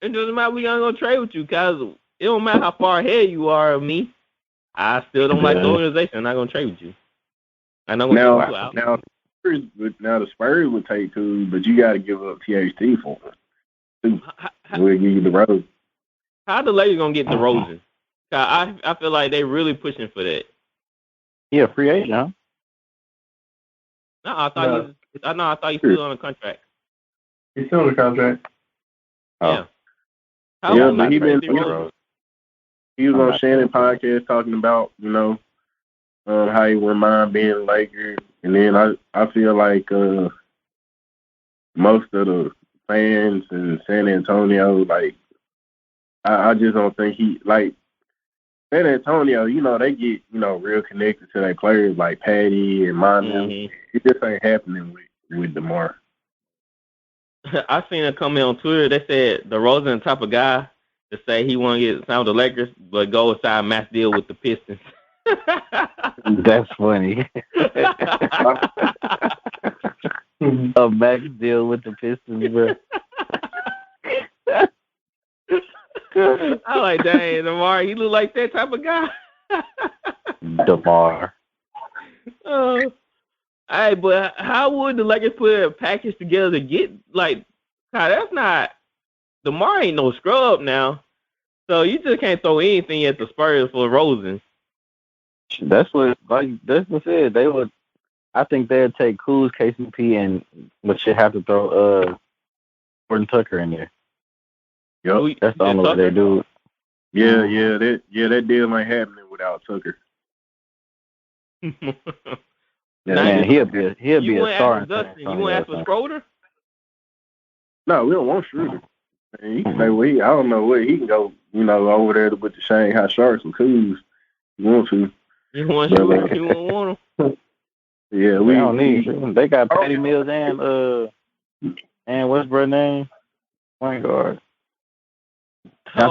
It doesn't matter. We ain't gonna trade with you, cause it don't matter how far ahead you are of me. I still don't like the organization. I'm not gonna trade with you. I'm not gonna trade you out. Now the Spurs would take Kuz, but you got to give up THT for it. We'll give you the Rose. How the Lakers gonna get the Rosen? I feel like they really pushing for that. Yeah, free agent, huh? No, I thought he still on a contract. He's still on a contract. Yeah. But he was on Shannon podcast talking about, how he wouldn't mind being a Laker. And then I feel like most of the fans in San Antonio, like, I just don't think San Antonio, they get, real connected to their players like Patty and Monty. It just ain't happening with DeMar. I seen a comment on Twitter. They said DeRozan the type of guy to say he want to get signed with the Lakers, but go aside mass deal with the Pistons. That's funny. A max deal with the Pistons, bro. I like, dang, DeMar, he look like that type of guy. DeMar. Hey, but how would the Lakers put a package together to get, like, God, that's not, DeMar ain't no scrub now. So you just can't throw anything at the Spurs for Rosen. That's what said. They would, I think they'd take Kuz, KCP, but you have to throw Gordon Tucker in there. Yep. That's the only way they do it. That deal ain't happening without Tucker. Man, he'll be a star. You want to ask for Schroeder? No, we don't want Schroeder. Man, he can say, I don't know where he can go. Over there with the Shanghai Sharks and Kuz. You want to? You want Schroeder? You won't want him? Yeah, we don't need him. They got Patty Mills and what's her name? Point guard. And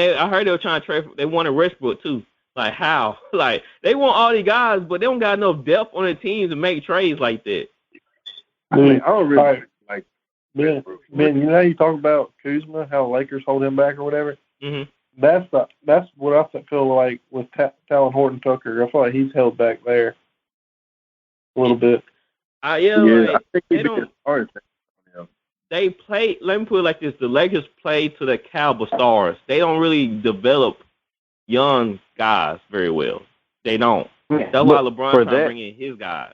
I heard they were trying to trade. They wanted Westbrook too. Like how? Like they want all these guys, but they don't got enough depth on the team to make trades like that. I mean, I don't really like Ben, you know how you talk about Kuzma, how Lakers hold him back or whatever? Mm-hmm. That's what I feel like with Talon Horton Tucker. I feel like he's held back there a little bit. I Like, think they don't. They play. Let me put it like this: the Lakers play to the caliber stars. They don't really develop young guys very well. They don't. That's why LeBron trying to bring in his guys.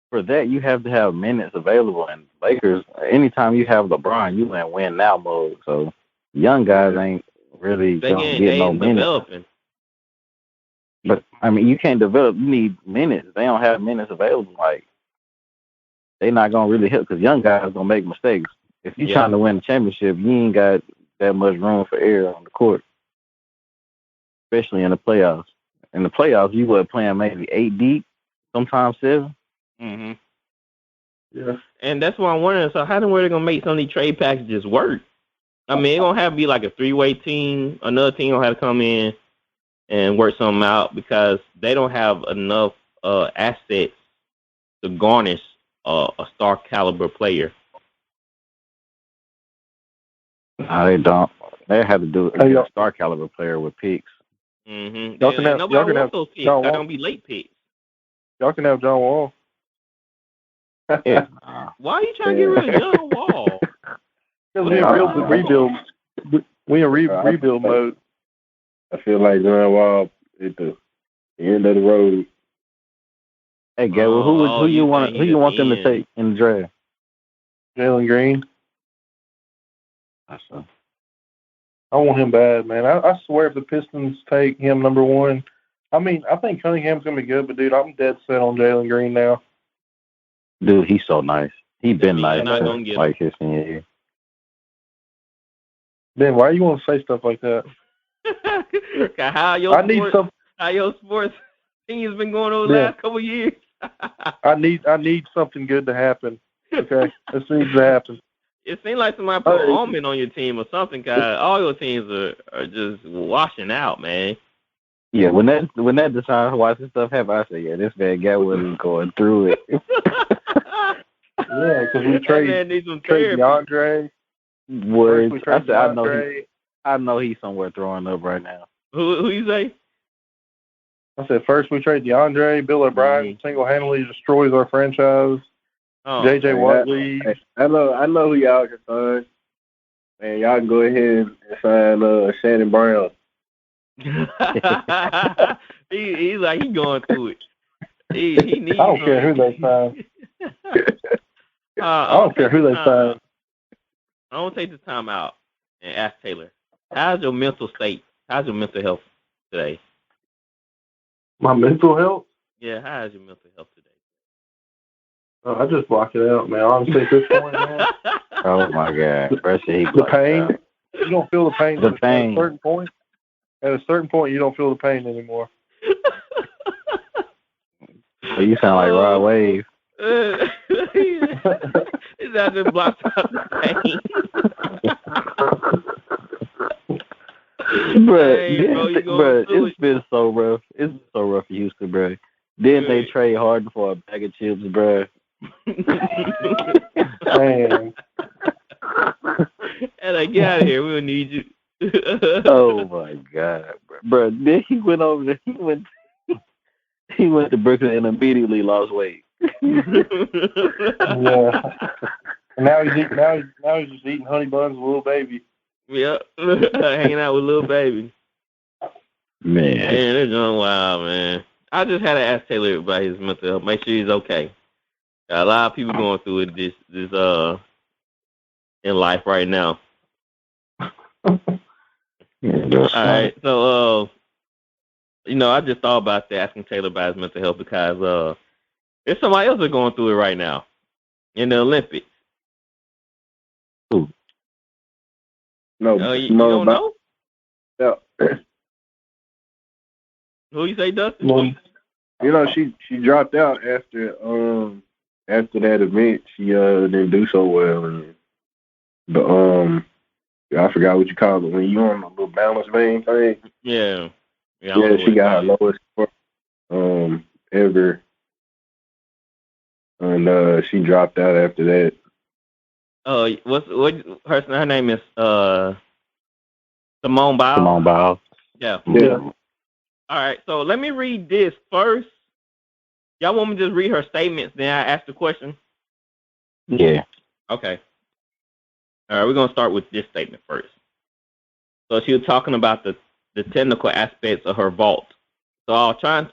For that, you have to have minutes available. And Lakers, anytime you have LeBron, you in win now mode. So young guys ain't really going to get no minutes. Developing. But, I mean, you can't develop. You need minutes. They don't have minutes available. Like, they not going to really help because young guys going to make mistakes. If you're trying to win the championship, you ain't got that much room for error on the court, especially in the playoffs. In the playoffs, you were playing maybe 8 deep, sometimes 7. Mm-hmm. Yeah. And that's why I'm wondering, so how the way they're going to make some of these trade packages work? I mean, it's going to have to be like a 3-way team. Another team going to have to come in and work something out because they don't have enough assets to garnish a star caliber player. No, they don't. They have to do a star caliber player with picks. Mm-hmm. Y'all can have, nobody wants those picks. They're going to be late picks. Y'all can have John Wall. Yeah. Why are you trying to get rid of John Wall? Because we in rebuild mode. I feel like John Wall at the end of the road. Hey, Gabriel, who you want them to take in the draft? Jalen Green. That's I want him bad, man. I swear if the Pistons take him number 1, I mean, I think Cunningham's going to be good, but, dude, I'm dead set on Jalen Green now. Dude, he's so nice. He's been nice since, like his senior year. Ben, why you want to say stuff like that? How your sports team's been going over the last couple of years. I need something good to happen. Okay, this needs to happen. It seems like somebody put an almond on your team or something, because all your teams are just washing out, man. Yeah, when that Deshaun Watson stuff happened, I said, yeah, this man wasn't going through it. Yeah, because we trade DeAndre. I know he's somewhere throwing up right now. Who you say? I said first we trade DeAndre. Bill O'Brien single-handedly destroys our franchise. J.J. Watt leaves. I know who y'all can sign. Man, y'all can go ahead and sign Shannon Brown. He's like he going through it. He needs. I don't care who they sign. I don't care who they sign. I don't take the time out and ask Taylor, how's your mental state? How's your mental health today? My mental health? Yeah, how's your mental health today? I just block it out, man. Honestly, at this point, man. Oh my God! The pain. You don't feel the pain. At a certain point. At a certain point, you don't feel the pain anymore. So you sound like Rod Wave. It's out there blocked out the pain. But it's been so rough. It's been so rough for Houston, bro. Then they trade Harden for a bag of chips, bro. Man. And like, get out of here. We don't need you. Oh my God, bro. Then he went over there. He went to Brooklyn and immediately lost weight. Yeah. And now he's just eating honey buns with little baby. Yep. Hanging out with little baby. Man, they're doing wild, man. I just had to ask Taylor about his mental health. Make sure he's okay. Got a lot of people going through it this in life right now. All right, so I just thought about asking Taylor about his mental health because there's somebody else that's going through it right now in the Olympics. Who? No, you don't know? Yeah. Who you say, Dustin? She dropped out after that event. She didn't do so well, and I forgot what you call it when you on a little balance beam thing. Yeah. Yeah, she got her lowest score ever. and she dropped out after that. Her name is Simone Biles. Simone Biles. Yeah. Yeah. All right. So let me read this first. Y'all want me to just read her statements, then I ask the question? Yeah. Okay. All right. We're gonna start with this statement first. So she was talking about the technical aspects of her vault. So I was trying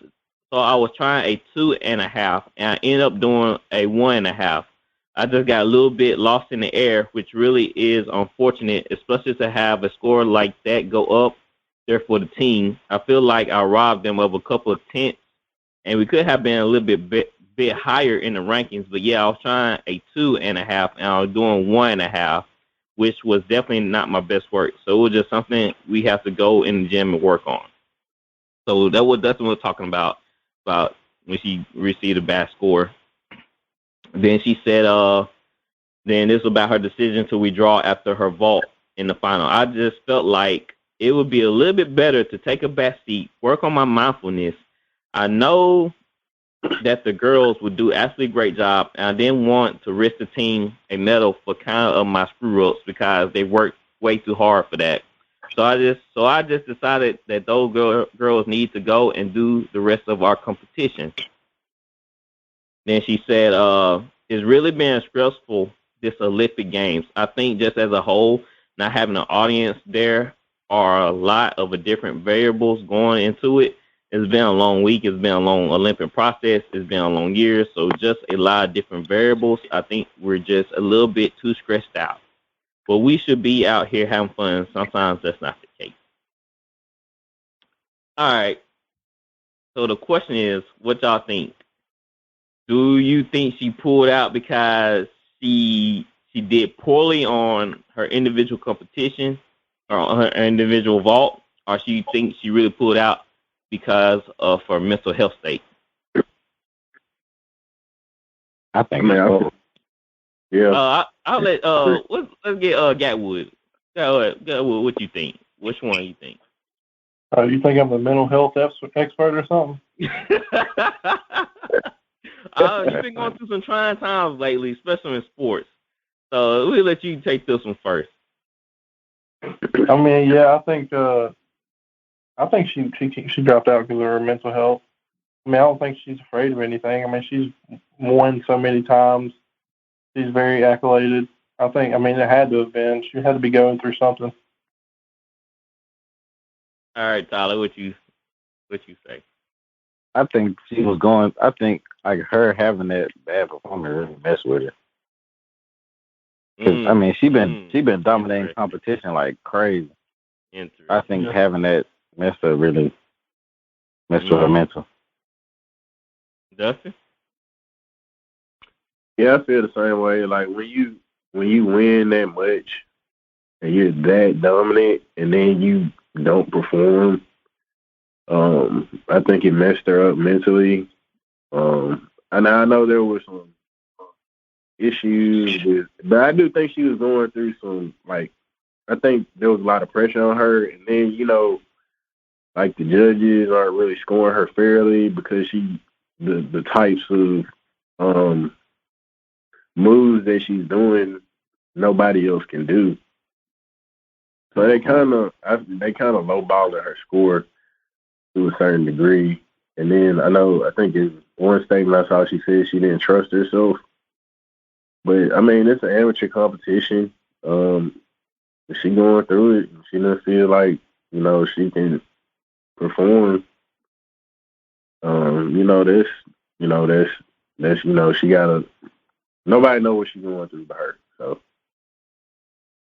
a 2.5, and I ended up doing a 1.5. I just got a little bit lost in the air, which really is unfortunate, especially to have a score like that go up there for the team. I feel like I robbed them of a couple of tenths, and we could have been a little bit higher in the rankings. But yeah, I was trying a 2.5, and I was doing 1.5, which was definitely not my best work. So it was just something we have to go in the gym and work on. So that's what we're talking about when she received a bad score. Then she said, then this was about her decision to withdraw after her vault in the final. I just felt like it would be a little bit better to take a back seat, work on my mindfulness. I know that the girls would do absolutely great job, and I didn't want to risk the team a medal for kind of my screw-ups because they worked way too hard for that. So I just decided that those girls need to go and do the rest of our competition. Then she said, it's really been stressful, this Olympic Games. I think just as a whole, not having an audience there are a lot of different variables going into it. It's been a long week. It's been a long Olympic process. It's been a long year. So just a lot of different variables. I think we're just a little bit too stressed out. But we should be out here having fun. Sometimes that's not the case. All right. So the question is, what y'all think? Do you think she pulled out because she did poorly on her individual competition or on her individual vault, or she thinks she really pulled out because of her mental health state? I think Yeah. I'll let let's get Gatwood. Gatwood, what you think? Which one you think? You think I'm a mental health expert or something? You've been going through some trying times lately, especially in sports. So we'll let you take this one first. I mean, yeah, I think she dropped out because of her mental health. I mean, I don't think she's afraid of anything. I mean, she's won so many times. She's very accoladed. I mean, it had to have been. She had to be going through something. All right, Tyler, what you say? I think she was going. I think like her having that bad performance really messed with her. I mean, she been dominating competition like crazy. I think having that messed with her mental. Dustin? Yeah, I feel the same way. Like when you win that much and you're that dominant and then you don't perform, I think it messed her up mentally. And I know there were some issues but I do think she was going through some, like, I think there was a lot of pressure on her, and then, like the judges aren't really scoring her fairly because the types of moves that she's doing, nobody else can do. So they kind of lowballed her score to a certain degree. And then I think in one statement I saw she said she didn't trust herself. But I mean, it's an amateur competition. She going through it. She doesn't feel like she can perform. She gotta. Nobody know what she's going through by her. So.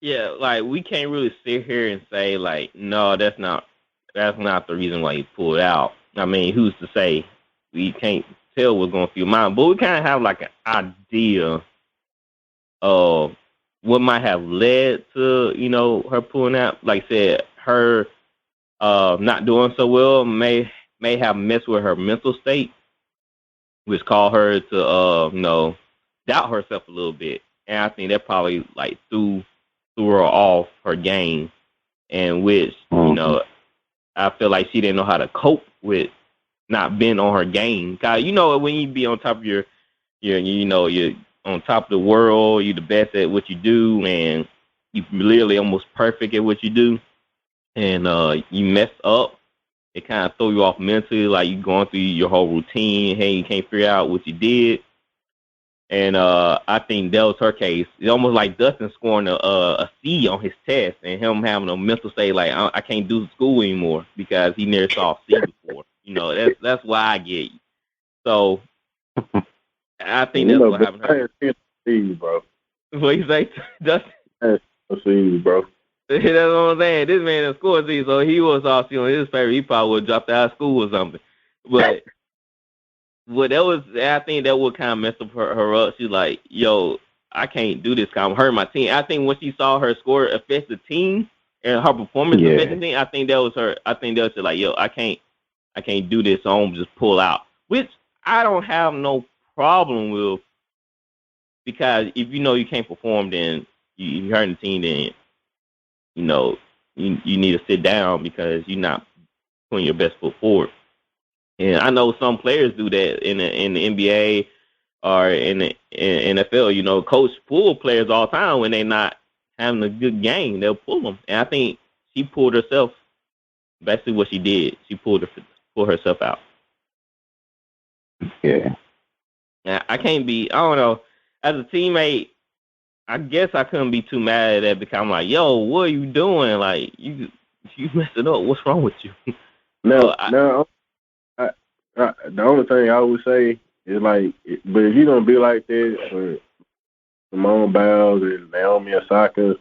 Yeah, like we can't really sit here and say like, no, that's not the reason why he pulled out. I mean, who's to say? We can't tell what's going through your mind, but we kind of have like an idea of what might have led to her pulling out. Like I said, her not doing so well may have messed with her mental state, which caused her to doubt herself a little bit, and I think that probably like threw her off her game, and which I feel like she didn't know how to cope with not being on her game. Cause when you be on top of your you're on top of the world. You're the best at what you do, and you're literally almost perfect at what you do. And you mess up, it kind of throw you off mentally, like you going through your whole routine. Hey, you can't figure out what you did. And I think that was her case. It's almost like Dustin scoring a C on his test and him having a mental state like I can't do school anymore because he never saw a C before. That's why I get you. So I think that's what happened to her. See, bro. What you say, Dustin? I see, bro. That's what I'm saying. This man done scored C, so he was all C on his favorite. He probably would have dropped out of school or something. But I think that would kind of mess up her up. She's like, yo, I can't do this. I'm hurting my team. I think when she saw her score affect the team and her performance affect the team, I think that was her. I think that was like, yo, I can't do this. So I'm just pull out, which I don't have no problem with, because if you can't perform, then you're hurting the team. Then you need to sit down because you're not putting your best foot forward. And I know some players do that in the NBA or in the NFL. Coach pull players all the time when they're not having a good game. They'll pull them. And I think she pulled herself. Basically, what she did, she pulled herself out. Yeah. Now, I can't be. I don't know. As a teammate, I guess I couldn't be too mad at that because I'm like, yo, what are you doing? Like you messed it up. What's wrong with you? No. The only thing I would say is like, but if you're gonna be like that for Simone Biles and Naomi Osaka,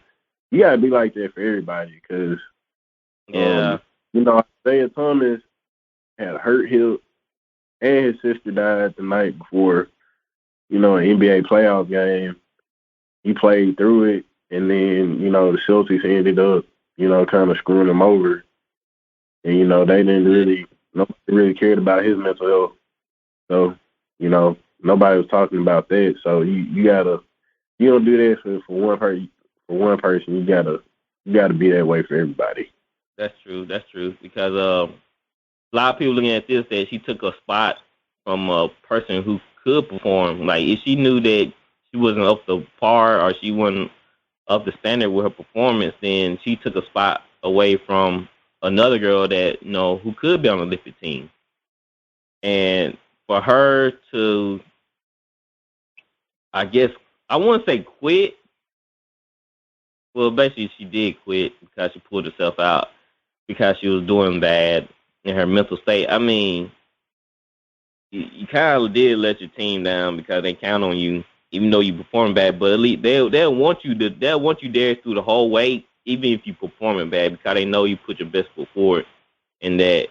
you gotta be like that for everybody. Because Isaiah Thomas had a hurt hip, and his sister died the night before, an NBA playoff game. He played through it, and then the Celtics ended up, kind of screwing him over, and they didn't nobody really cared about his mental health. So, nobody was talking about that. So you don't do that for one person. For one person, you gotta be that way for everybody. That's true. Because a lot of people looking at this that she took a spot from a person who could perform. Like if she knew that she wasn't up to par or she wasn't up to standard with her performance, then she took a spot away from another girl that who could be on the Olympic team. And for her to, I guess I wouldn't say quit. Well, basically she did quit because she pulled herself out because she was doing bad in her mental state. I mean, you kind of did let your team down because they count on you, even though you perform bad. But at least they'll want you there through the whole way, even if you performing bad, because they know you put your best foot forward and that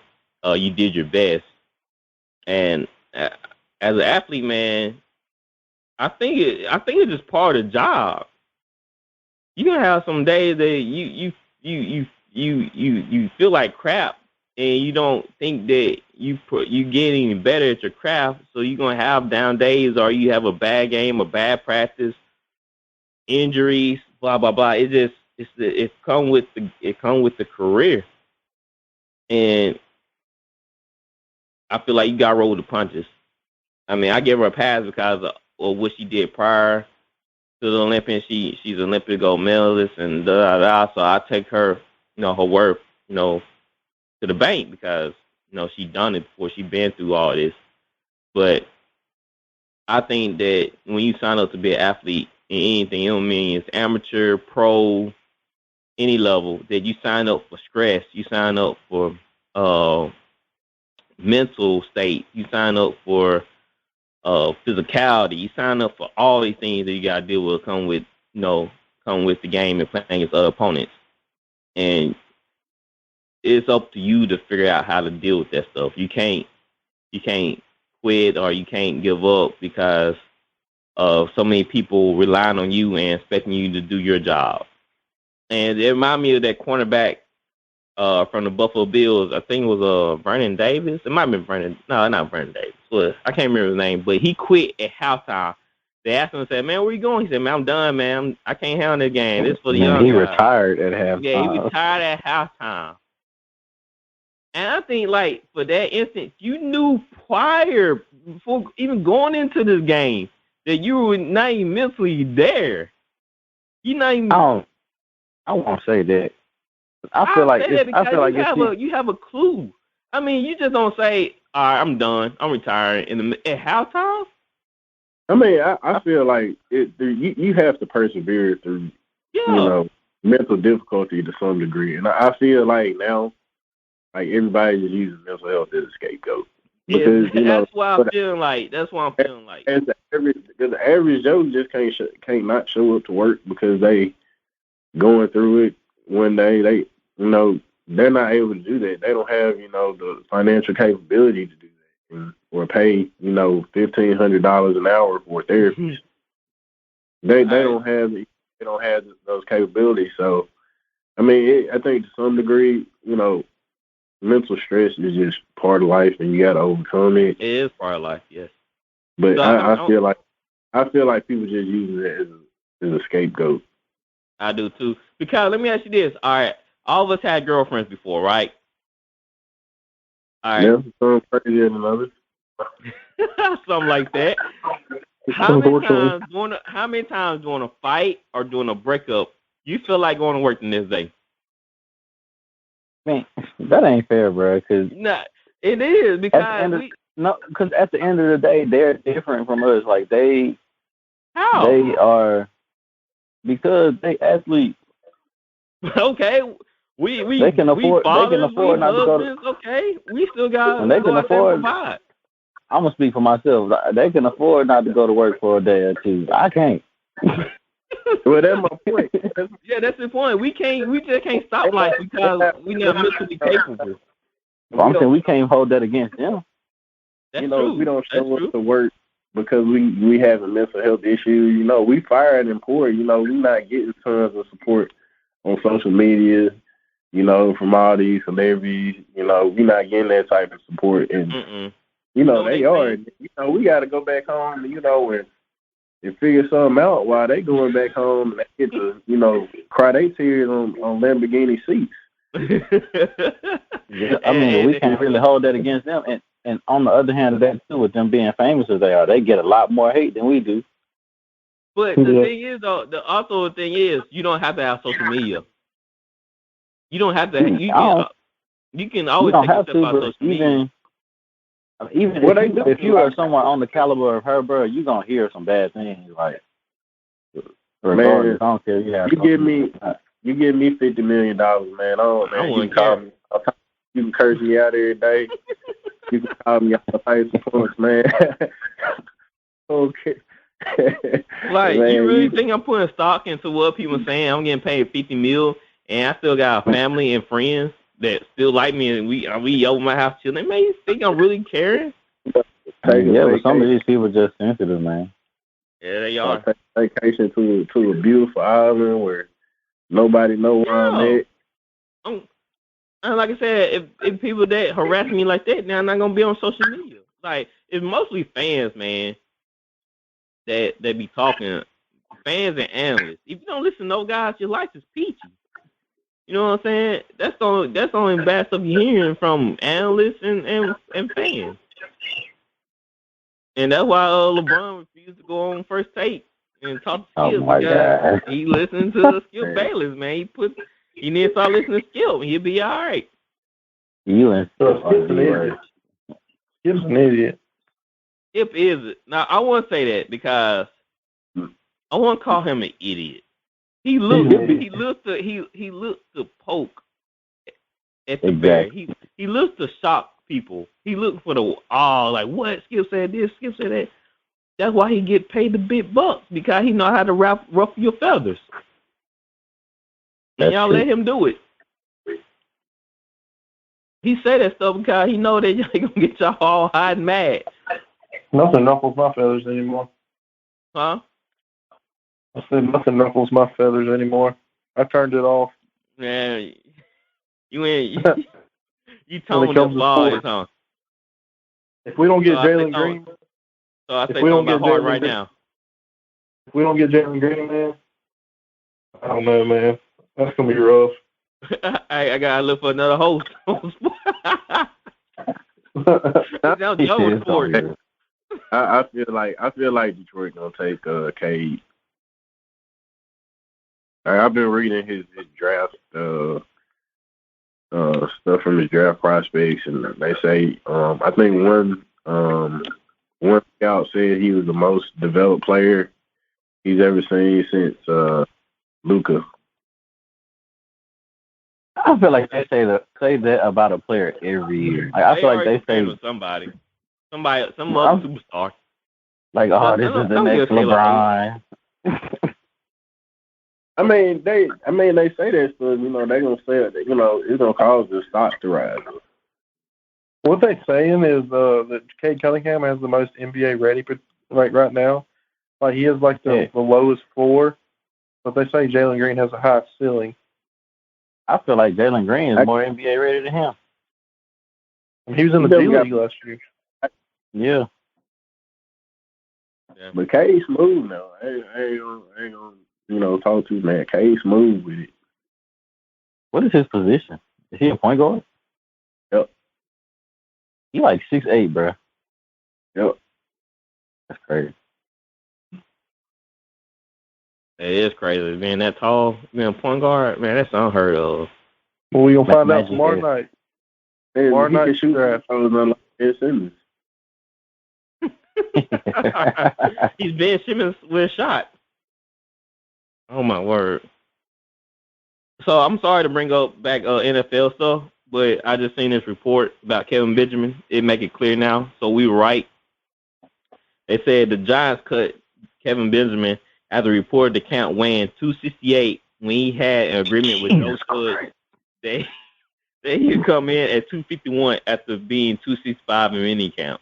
you did your best. And as an athlete, man, I think it's just part of the job. You're gonna have some days that you feel like crap, and you don't think that you get any better at your craft. So you're gonna have down days, or you have a bad game, a bad practice, injuries, blah blah blah. It come with the career, and I feel like you got to roll with the punches. I mean, I give her a pass because of what she did prior to the Olympics. She's an Olympic gold medalist and da. So I take her, her worth, to the bank because she done it before. She been through all this. But I think that when you sign up to be an athlete in anything, it don't mean it's amateur, pro, any level, that you sign up for stress, you sign up for mental state, you sign up for physicality, you sign up for all these things that you gotta deal with come with the game and playing against other opponents. And it's up to you to figure out how to deal with that stuff. You can't quit or you can't give up because of so many people relying on you and expecting you to do your job. And it reminded me of that cornerback from the Buffalo Bills. I think it was Vernon Davis. It might have been Vernon. No, not Vernon Davis. Well, I can't remember his name, but he quit at halftime. They asked him and said, "Man, where you going?" He said, "Man, I'm done, man. I can't handle this game. This is for the young guys." He retired at halftime. Yeah, he retired at halftime. And I think, like, for that instance, you knew prior, before even going into this game, that you were not even mentally there. You not even. I won't say that. I feel like you have a clue. I mean, you just don't say, "All right, I'm done. I'm retiring." At halftime. I mean, I feel like you have to persevere through, mental difficulty to some degree, and I feel like now, like everybody just uses mental health as a scapegoat. Because that's why I'm feeling like. That's why I'm feeling like. Because the average Joe just can't not show up to work because they going through it one day. They're not able to do that. They don't have the financial capability to do that or pay $1,500 an hour for a therapist. They don't have those capabilities. So I mean, I think to some degree, mental stress is just part of life, and you got to overcome it. It is part of life, yes. But so I feel like people just use it as a scapegoat. I do too. Because let me ask you this: all right, all of us had girlfriends before, right? All right. Yeah, some crazier than others. Something like that. How many times during a fight or during a breakup you feel like going to work the next day? Man, that ain't fair, bro. Cause it is because at the end of the day, they're different from us. Like they are because they athletes. Okay, they can afford not to go to. Okay, we still got. They can afford. I'm gonna speak for myself. They can afford not to go to work for a day or two. I can't. Well, that's my point. That's the point. We just can't stop life because we're not mentally capable. Well, I'm saying we can't hold that against them. That's true. We don't show up to work because we have a mental health issue. We fired and poor. We're not getting tons of support on social media. From all these celebrities. We're not getting that type of support, and they are. We got to go back home. And figure something out while they going back home and they get to, cry their tears on Lamborghini seats. I mean, we can't really hold that against them. And on the other hand of that, too, with them being famous as they are, they get a lot more hate than we do. But the thing is, though, the thing is, you don't have to have social media. You don't have to. You can always take yourself out of social media. Even if you are someone on the caliber of her, bro, you're going to hear some bad things. Like, regardless, I don't care. You give me $50 million, man. You can call me. You can curse me out every day. You can call me all types of points, man. Okay. Like, man, you really think I'm putting stock into what people are saying? I'm getting paid $50 million, and I still got a family and friends that still like me, and we over my house chilling. Man, you think I'm really caring? But some of these people are just sensitive, man. Yeah, they are. Take vacation to a beautiful island where nobody knows where I'm at. And like I said, if people that harass me like that, now I'm not gonna be on social media. Like, it's mostly fans, man, that be talking. Fans and analysts. If you don't listen to those guys, your life is peachy. You know what I'm saying? That's the only bad stuff you're hearing from analysts and fans. And that's why LeBron refused to go on First Take and talk to Skip because he listened to Skip Bayless, man. He need to start listening to Skip, and he'll be all right. Skip's an idiot. Skip's an idiot. Skip is it. Now, I won't say that because I won't call him an idiot. He looks to poke at the bear. He looks to shock people. He looks for like, what? Skip said this, Skip said that. That's why he get paid the big bucks, because he know how to ruffle your feathers. And y'all let him do it. He say that stuff because he know that y'all gonna get y'all all hot and mad. Nothing ruffles my feathers anymore. Huh? I said nothing ruffles my feathers anymore. I turned it off. Man, you toned the ball, huh? If we don't get Jalen Green, so I say something about hard right now. If we don't get Jalen Green, man, I don't know, man. That's gonna be rough. I gotta look for another host. That was sport. I feel like Detroit gonna take Cade. I've been reading his draft stuff from his draft prospects, and they say I think one scout said he was the most developed player he's ever seen since Luka. I feel like they say that about a player every year. Like, I feel like they say somebody, some other superstar. Like, oh, this is the next LeBron. I mean, they say that stuff. You know, they gonna say it. You know, it's gonna cause the stock to rise. What they're saying is that Cade Cunningham has the most NBA ready right now. Like, he has like the lowest floor, but they say Jalen Green has a high ceiling. I feel like Jalen Green is more NBA ready than him. He was in the G League last year. Yeah. But K's smooth now. I ain't gonna talk to man. K's smooth with it. What is his position? Is he a point guard? Yep. He like 6'8", bro. Yep. That's crazy. It is crazy. Being that tall, being a point guard, man, that's unheard of. Well, we're gonna find out tomorrow night. Tomorrow night shoot draft. Like Ben Simmons. He's Ben Simmons with a shot. Oh my word. So I'm sorry to bring back NFL stuff, but I just seen this report about Kelvin Benjamin. It make it clear now. So we were right. They said the Giants cut Kelvin Benjamin after reported the count weighing 268 when he had an agreement with Joe Stud that he could come in at 251 after being 265 in mini camp.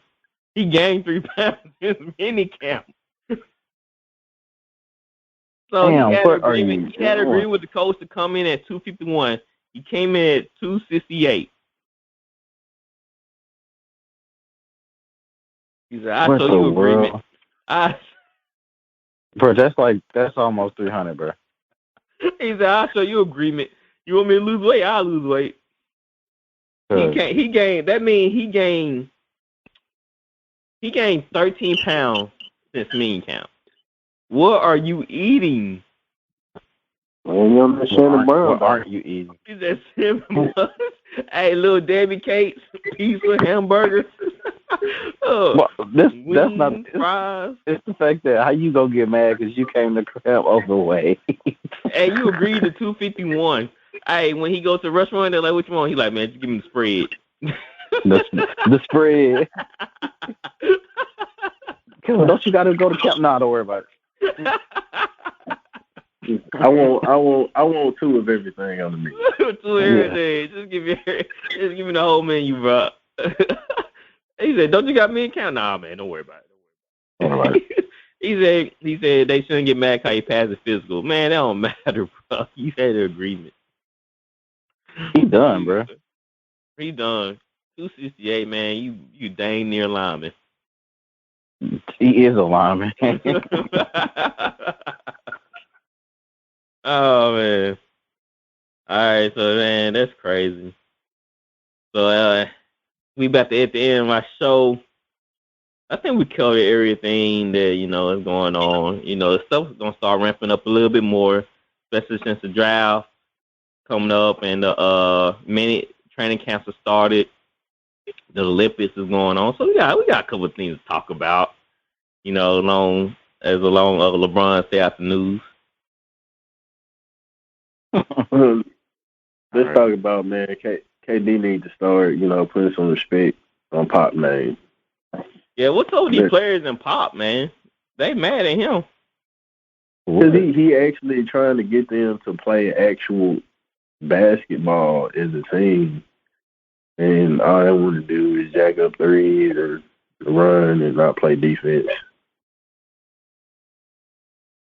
He gained 3 pounds in mini camp. So damn, he had an agreement with the coach to come in at 251. He came in at 268. He said, "I show you agreement." Bro, that's almost 300, bro. He said, "I'll show you agreement. You want me to lose weight? I'll lose weight." He gained. That means he gained 13 pounds since mini camp. What are you eating? What aren't you eating? He said, "Hey, little Debbie cakes, pizza, hamburgers." That's not fries. It's the fact that how you gonna get mad because you came to camp overweight. Hey, you agreed to 251. Hey, when he goes to the restaurant, they're like, "What you want?" He's like, "Man, just give me the spread." the spread. Don't you gotta go to camp? Nah, don't worry about it. I want 2 of everything on the menu. 2 of everything. Just give me the whole menu, bro. He said, "Don't you got me in count?" Nah, man, don't worry about it. He said they shouldn't get mad because he passed the physical. Man, that don't matter, bro. You had an agreement. He done, bro. He done. 268, man. You dang near lineman. He is a lineman. Oh man. All right, so man, that's crazy. So we about to at the end of my show. I think we covered everything that is going on. The stuff's gonna start ramping up a little bit more, especially since the draft coming up and the many training camps have started. The Olympics is going on, so we got a couple of things to talk about. Along LeBron stay out the news. Let's talk about, man, KD needs to start, putting some respect on Pop name. Yeah, what's up with these players in Pop, man? They mad at him. Because he actually trying to get them to play actual basketball as a team. And all they want to do is jack up threes or run and not play defense.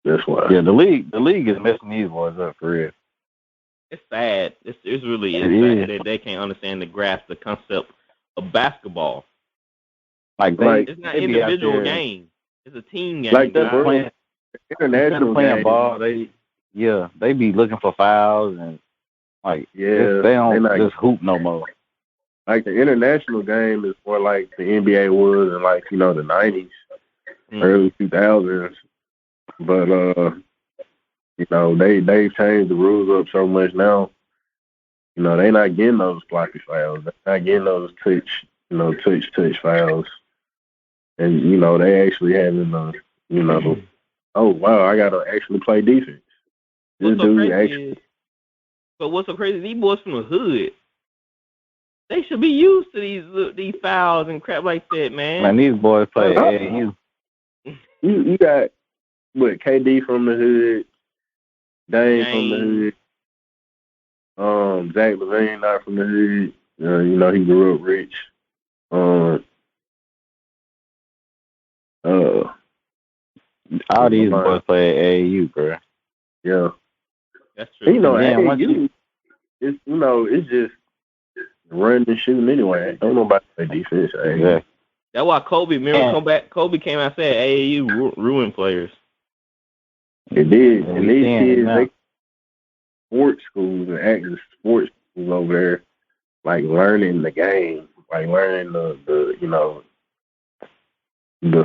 That's why. Yeah, the league is messing these boys up for real. It's sad. It's really sad that they can't understand the grasp, the concept of basketball. It's not individual game. It's a team game. Like that playing international playing ball. They be looking for fouls and they don't just hoop no more. like the international game is more like the NBA was in like, the 90s, early 2000s. But they've changed the rules up so much now. They not getting those blocky fouls. They're not getting those touch fouls. And they actually having oh wow, I gotta actually play defense. This dude actually. But what's so crazy? These boys from the hood, they should be used to these fouls and crap like that, man. Man, these boys play AAU. You got KD from the hood, Dame from the hood, Zach LaVine not from the hood. He grew up rich. All these boys play AAU, bro. Yeah. That's true. AAU, it's just running and shooting anyway. Don't nobody play defense. Exactly. That's why Kobe came out and said AAU ruined players. It did. And these kids, they sports schools and active sports schools over there, like learning the game, like learning the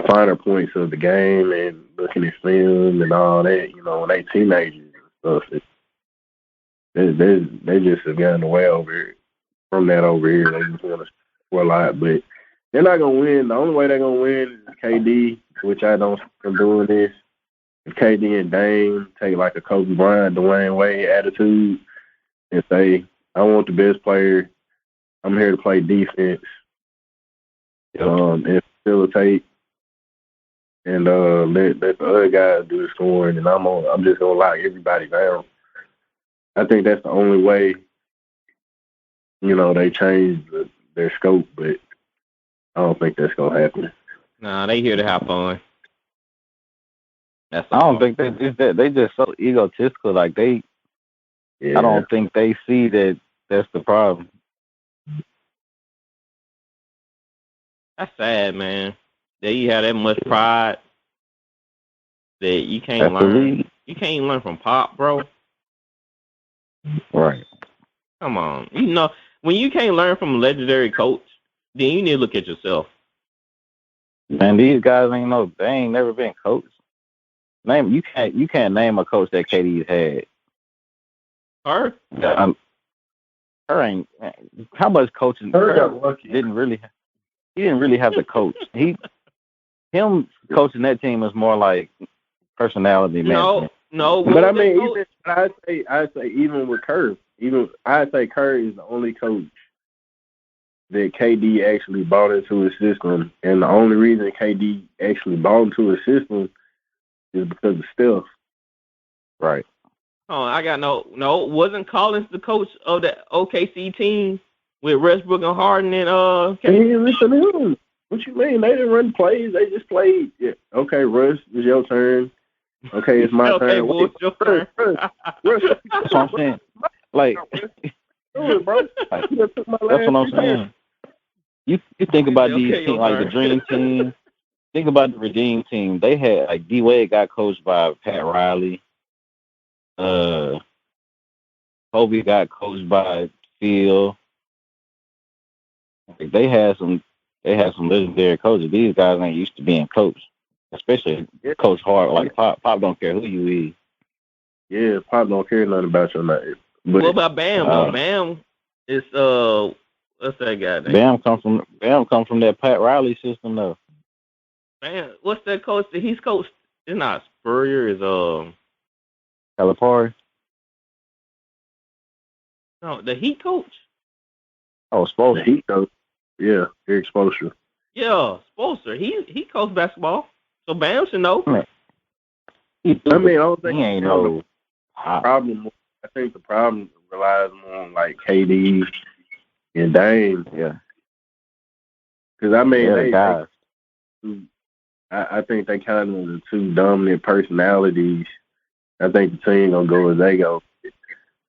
finer points of the game and looking at film and all that, when they teenagers and stuff. They just have gotten away from that over here. They just want to score a lot, but they're not gonna win. The only way they're gonna win is KD, which I don't see them doing this. If KD and Dame take like a Kobe Bryant, Dwayne Wade attitude and say, "I want the best player. I'm here to play defense, and facilitate, and let the other guys do the scoring, and I'm just gonna lock everybody down." I think that's the only way, they change their scope, but I don't think that's gonna happen. Nah, they here to have fun. I don't think they just so egotistical. Like I don't think they see that that's the problem. That's sad, man. That you have that much pride that you can't learn. You can't even learn from Pop, bro. Right. Come on. When you can't learn from a legendary coach, then you need to look at yourself. Man, these guys they ain't never been coached. You can't name a coach that KD's had. Her? Her ain't. How much coaching? Her got lucky. He didn't really have the coach. Him coaching that team is more like personality management. No. But I mean, I'd say even with Kerr, I'd say Kerr is the only coach that KD actually bought into his system, and the only reason KD actually bought into his system is because of Steph. Right. Oh, I got no. Wasn't Collins the coach of the OKC team with Westbrook and Harden and KD? Listen to him. What you mean? They didn't run plays. They just played. Yeah. Okay, Russ, it's your turn. Okay, it's my turn. Boy, it's your turn. Russ, that's what I'm saying. Like, do it, bro. That's what I'm saying. You think about these teams, like the Dream Team. Think about the Redeem Team. They had like D Wade got coached by Pat Riley. Kobe got coached by Phil. Like, they had some legendary coaches. These guys ain't used to being coached, especially Coach Hart. Like Pop don't care who you is. Yeah, Pop don't care nothing about your name. But, what about Bam? Bam is what's that guy name? Bam come from that Pat Riley system though. Man, what's that coach that he's coached? It's not Spurrier, it's Calipari. No, the Heat coach. Oh, Spoelstra. The Heat coach. Yeah, Eric Spoelstra. Yeah, Spoelstra. He coached basketball, so Bam should know. Man. I don't think he ain't no problem. I think the problem relies more on like KD and Dame. Yeah. Because they guys. I think they kind of the two dominant personalities. I think the team gonna go as they go.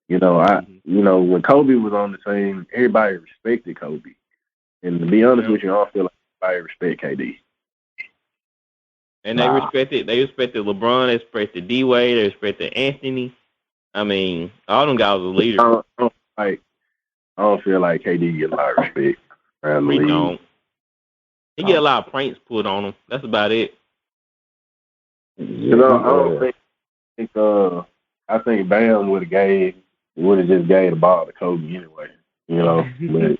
When Kobe was on the team, everybody respected Kobe. And to be honest with you, I don't feel like everybody respect KD. And they respected LeBron, they respected D Wade, they respected Anthony. I mean, all them guys were leaders. I don't feel like KD get a lot of respect around the We league. don't. He get a lot of pranks put on him. That's about it. You know, I think Bam would have just gave the ball to Kobe anyway. You know, but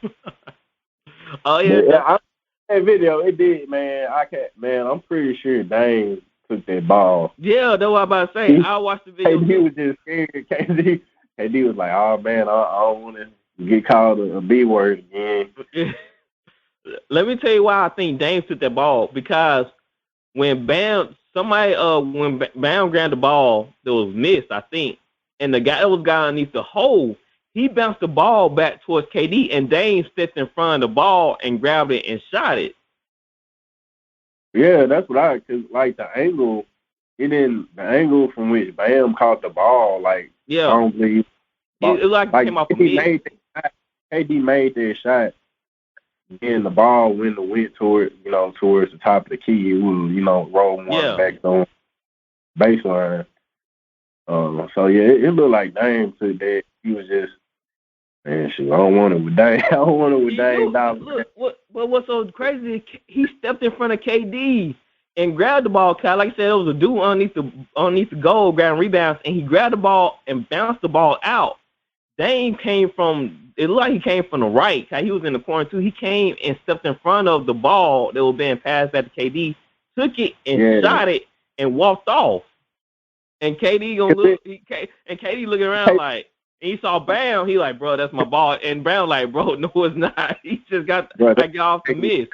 Oh yeah. yeah, that video it did, man. I'm pretty sure Dame took that ball. Yeah, that's what I'm about to say. I watched the video. KD was just scared. KD was like, "Oh man, I don't want to get called a B word again." Let me tell you why I think Dame took that ball, because when Bam grabbed the ball that was missed, I think, and the guy that was underneath the hole, he bounced the ball back towards KD, and Dame stepped in front of the ball and grabbed it and shot it. Yeah, that's what cause like the angle from which Bam caught the ball, like Yeah, I don't believe it like came off of mid. KD made that shot. And the ball went towards the top of the key. It was, roll more back on baseline. So yeah, it looked like Dame took that. He was just, man, shit, I don't want it with Dame. I don't want it with Dame. Look, what's so crazy? He stepped in front of KD and grabbed the ball. Like I said, it was a dude underneath the goal, grabbing rebounds, and he grabbed the ball and bounced the ball out. Dame it looked like he came from the right. He was in the corner too. He came and stepped in front of the ball that was being passed back to KD, took it and shot it and walked off. And KD KD looking around like, and he saw Bam. He like, bro, that's my ball. And Brown like, bro, no, it's not. He just got off the miss.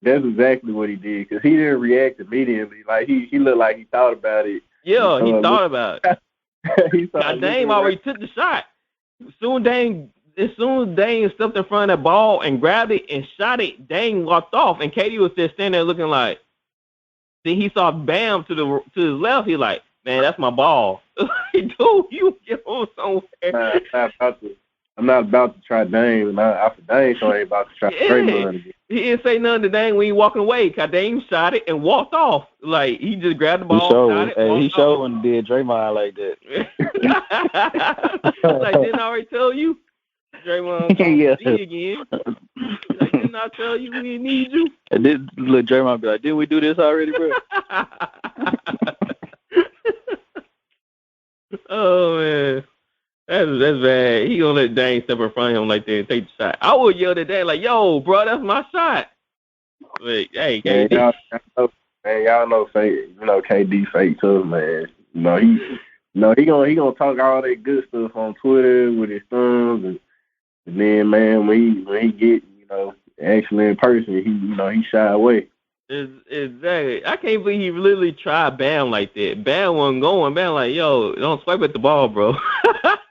That's exactly what he did, because he didn't react immediately. Like he looked like he thought about it. Yeah, he thought about it. Now Dame already took the shot. As soon as Dame stepped in front of that ball and grabbed it and shot it, Dame walked off, and KD was just standing there looking like. Then he saw Bam to his left. He like, man, that's my ball. Dude, you get on somewhere. I'm not about to try Dame. After Dame, so I ain't about to try Draymond again. He didn't say nothing to Dame when he walking away. Cause Dame shot it and walked off. Like he just grabbed the ball. He showed when he did Draymond like that. Like, didn't I already tell you? Draymond, see again. Like, didn't I tell you we didn't need you? And then look, Draymond be like, didn't we do this already, bro? Oh man. That's bad. He gonna let Dame step in front of him like that and take the shot. I would yell at Dame like, "Yo, bro, that's my shot." But hey, KD. Y'all know fake. KD fake too, man. He gonna talk all that good stuff on Twitter with his thumbs, and then man, when he get actually in person, he shy away. Exactly. I can't believe he literally tried Bam like that. Bam wasn't going. Bam like, yo, don't swipe at the ball, bro.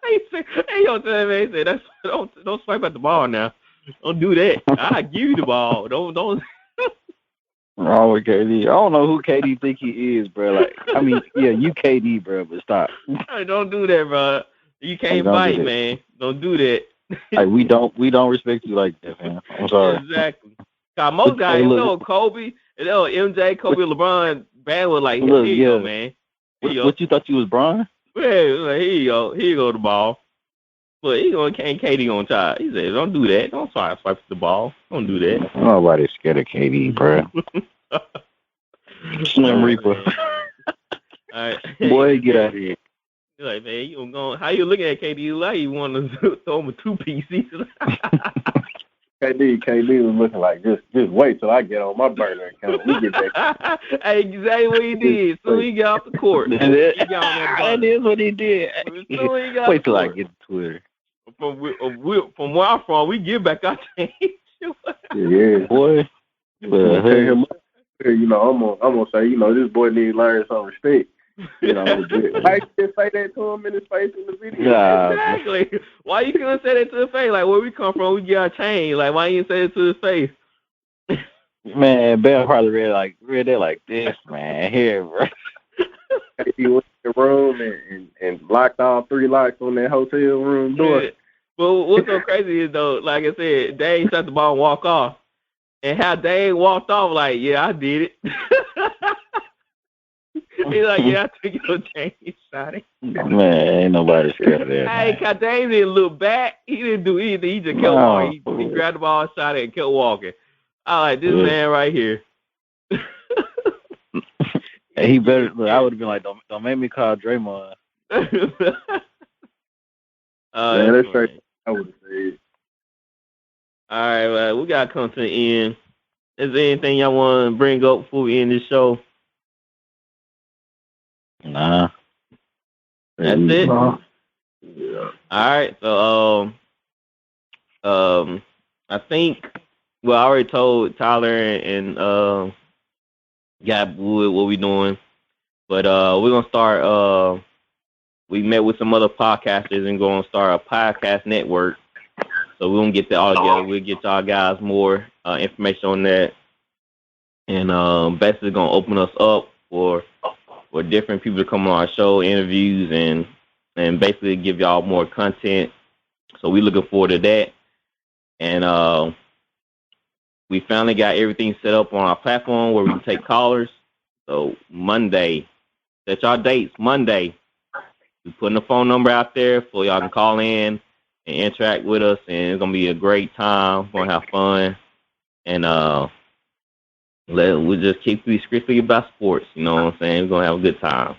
He said, he said, don't swipe at the ball now. Don't do that. I give you the ball. Don't. Wrong with KD. I don't know who KD think he is, bro. Like, I mean, yeah, you KD, bro, but stop. Hey, don't do that, bro. You can't fight, man. Don't do that. Like, we don't respect you like that, man. I'm sorry. Exactly. Cause most guys, Kobe, MJ, Kobe, LeBron, Bam was like, here you go, man. What you thought you was Bron? Yeah, like, here you go the ball. But KD gonna try. He said, don't do that. Don't try to swipe the ball. Don't do that. Nobody's scared of KD, bro. Slim Reaper. All right. Boy, get out of here. You're like, man, you going? How you looking at KD? Like you want to throw him a 2-piece? KD was looking like just wait till I get on my burner account. We get back. Hey, exactly what he did. So he got off the court. That is what he did. Wait till I get to Twitter. From where I'm from, we give back our change. Yeah, boy. I'm gonna say, this boy need to learn some respect. I just say that to him in his face in the video. Yeah. Exactly. Why you couldn't say that to his face? Like, where we come from, we get our change. Like, why you didn't say it to his face? Man, Bell probably read it like this, man. Here, bro. He went to the room and locked all 3 locks on that hotel room door. Yeah. But what's so crazy is, though, like I said, Dave shot the ball and walk off. And how Dave walked off, like, yeah, I did it. He's like, yeah, I took your James shot. Man, ain't nobody scared of that. Hey, James didn't look back. He didn't do anything. He just kept walking. He grabbed the ball, shot it, and kept walking. I like this man right here. Hey, he better. Look, I would have been like, don't make me call Draymond. Yeah, that's right. I would have said. All right, well, we gotta come to the end. Is there anything y'all want to bring up before we end this show? Nah. That's it. Yeah. All right, so I think I already told Tyler and Gab Wood what we doing, but we're gonna start. We met with some other podcasters and gonna start a podcast network. So we're gonna get that all together. We'll get y'all guys more information on that, and basically gonna open us up for different people to come on our show, interviews, and basically give y'all more content. So we looking forward to that. And we finally got everything set up on our platform where we can take callers. So Monday, set y'all dates. Monday, we putting the phone number out there for y'all can call in and interact with us, and it's gonna be a great time. We're gonna have fun, and we'll just keep it strictly about sports. You know what I'm saying? We're gonna have a good time.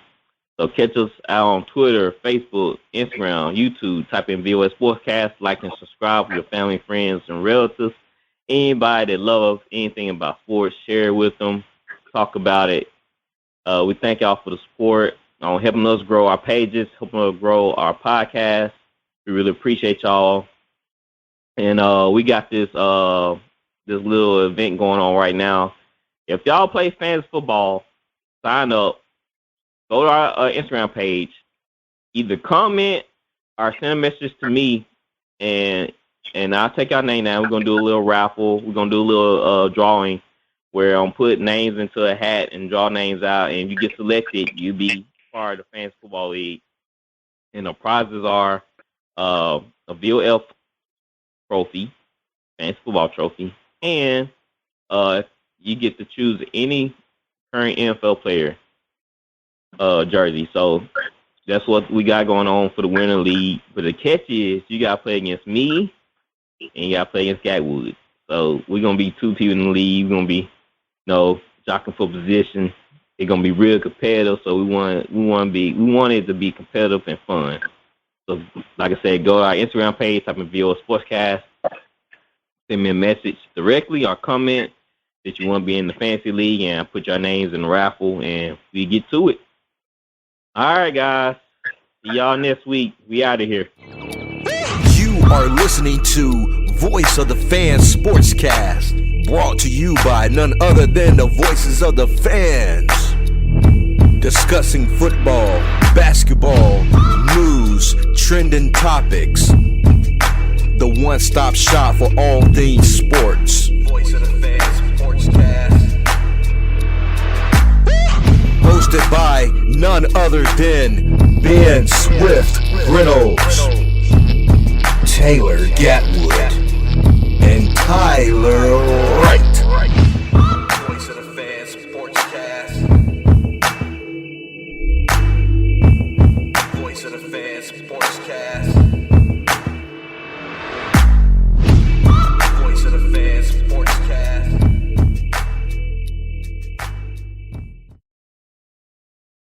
So catch us out on Twitter, Facebook, Instagram, YouTube. Type in VOA Sportscast. Like and subscribe with your family, friends, and relatives. Anybody that loves anything about sports, share it with them. Talk about it. We thank y'all for the support on helping us grow our pages, helping us grow our podcast. We really appreciate y'all. And we got this little event going on right now. If y'all play fantasy football, sign up. Go to our Instagram page. Either comment or send a message to me, and I'll take your name down. We're going to do a little raffle. We're going to do a little drawing where I'm put names into a hat and draw names out. And if you get selected, you'll be part of the Fantasy Football League. And the prizes are a VOF trophy, Fantasy Football trophy, and you get to choose any current NFL player jersey. So that's what we got going on for the winning league. But the catch is you got to play against me and you got to play against Gatwood. So we're going to be two people in the league. We're going to be, jockeying for position. It's going to be real competitive. So we want it to be competitive and fun. So like I said, go to our Instagram page, type in VOA Sportscast, send me a message directly or comment that you want to be in the fantasy league, and I'll put your names in the raffle, and we get to it. All right, guys. See y'all next week. We out of here. You are listening to Voice of the Fans Sportscast, brought to you by none other than the voices of the fans. Discussing football, basketball, news, trending topics. The one-stop shop for all things sports. Voice of the Fans Sportscast. Hosted by none other than Ben Swift Reynolds, Taylor Gatwood, and Tyler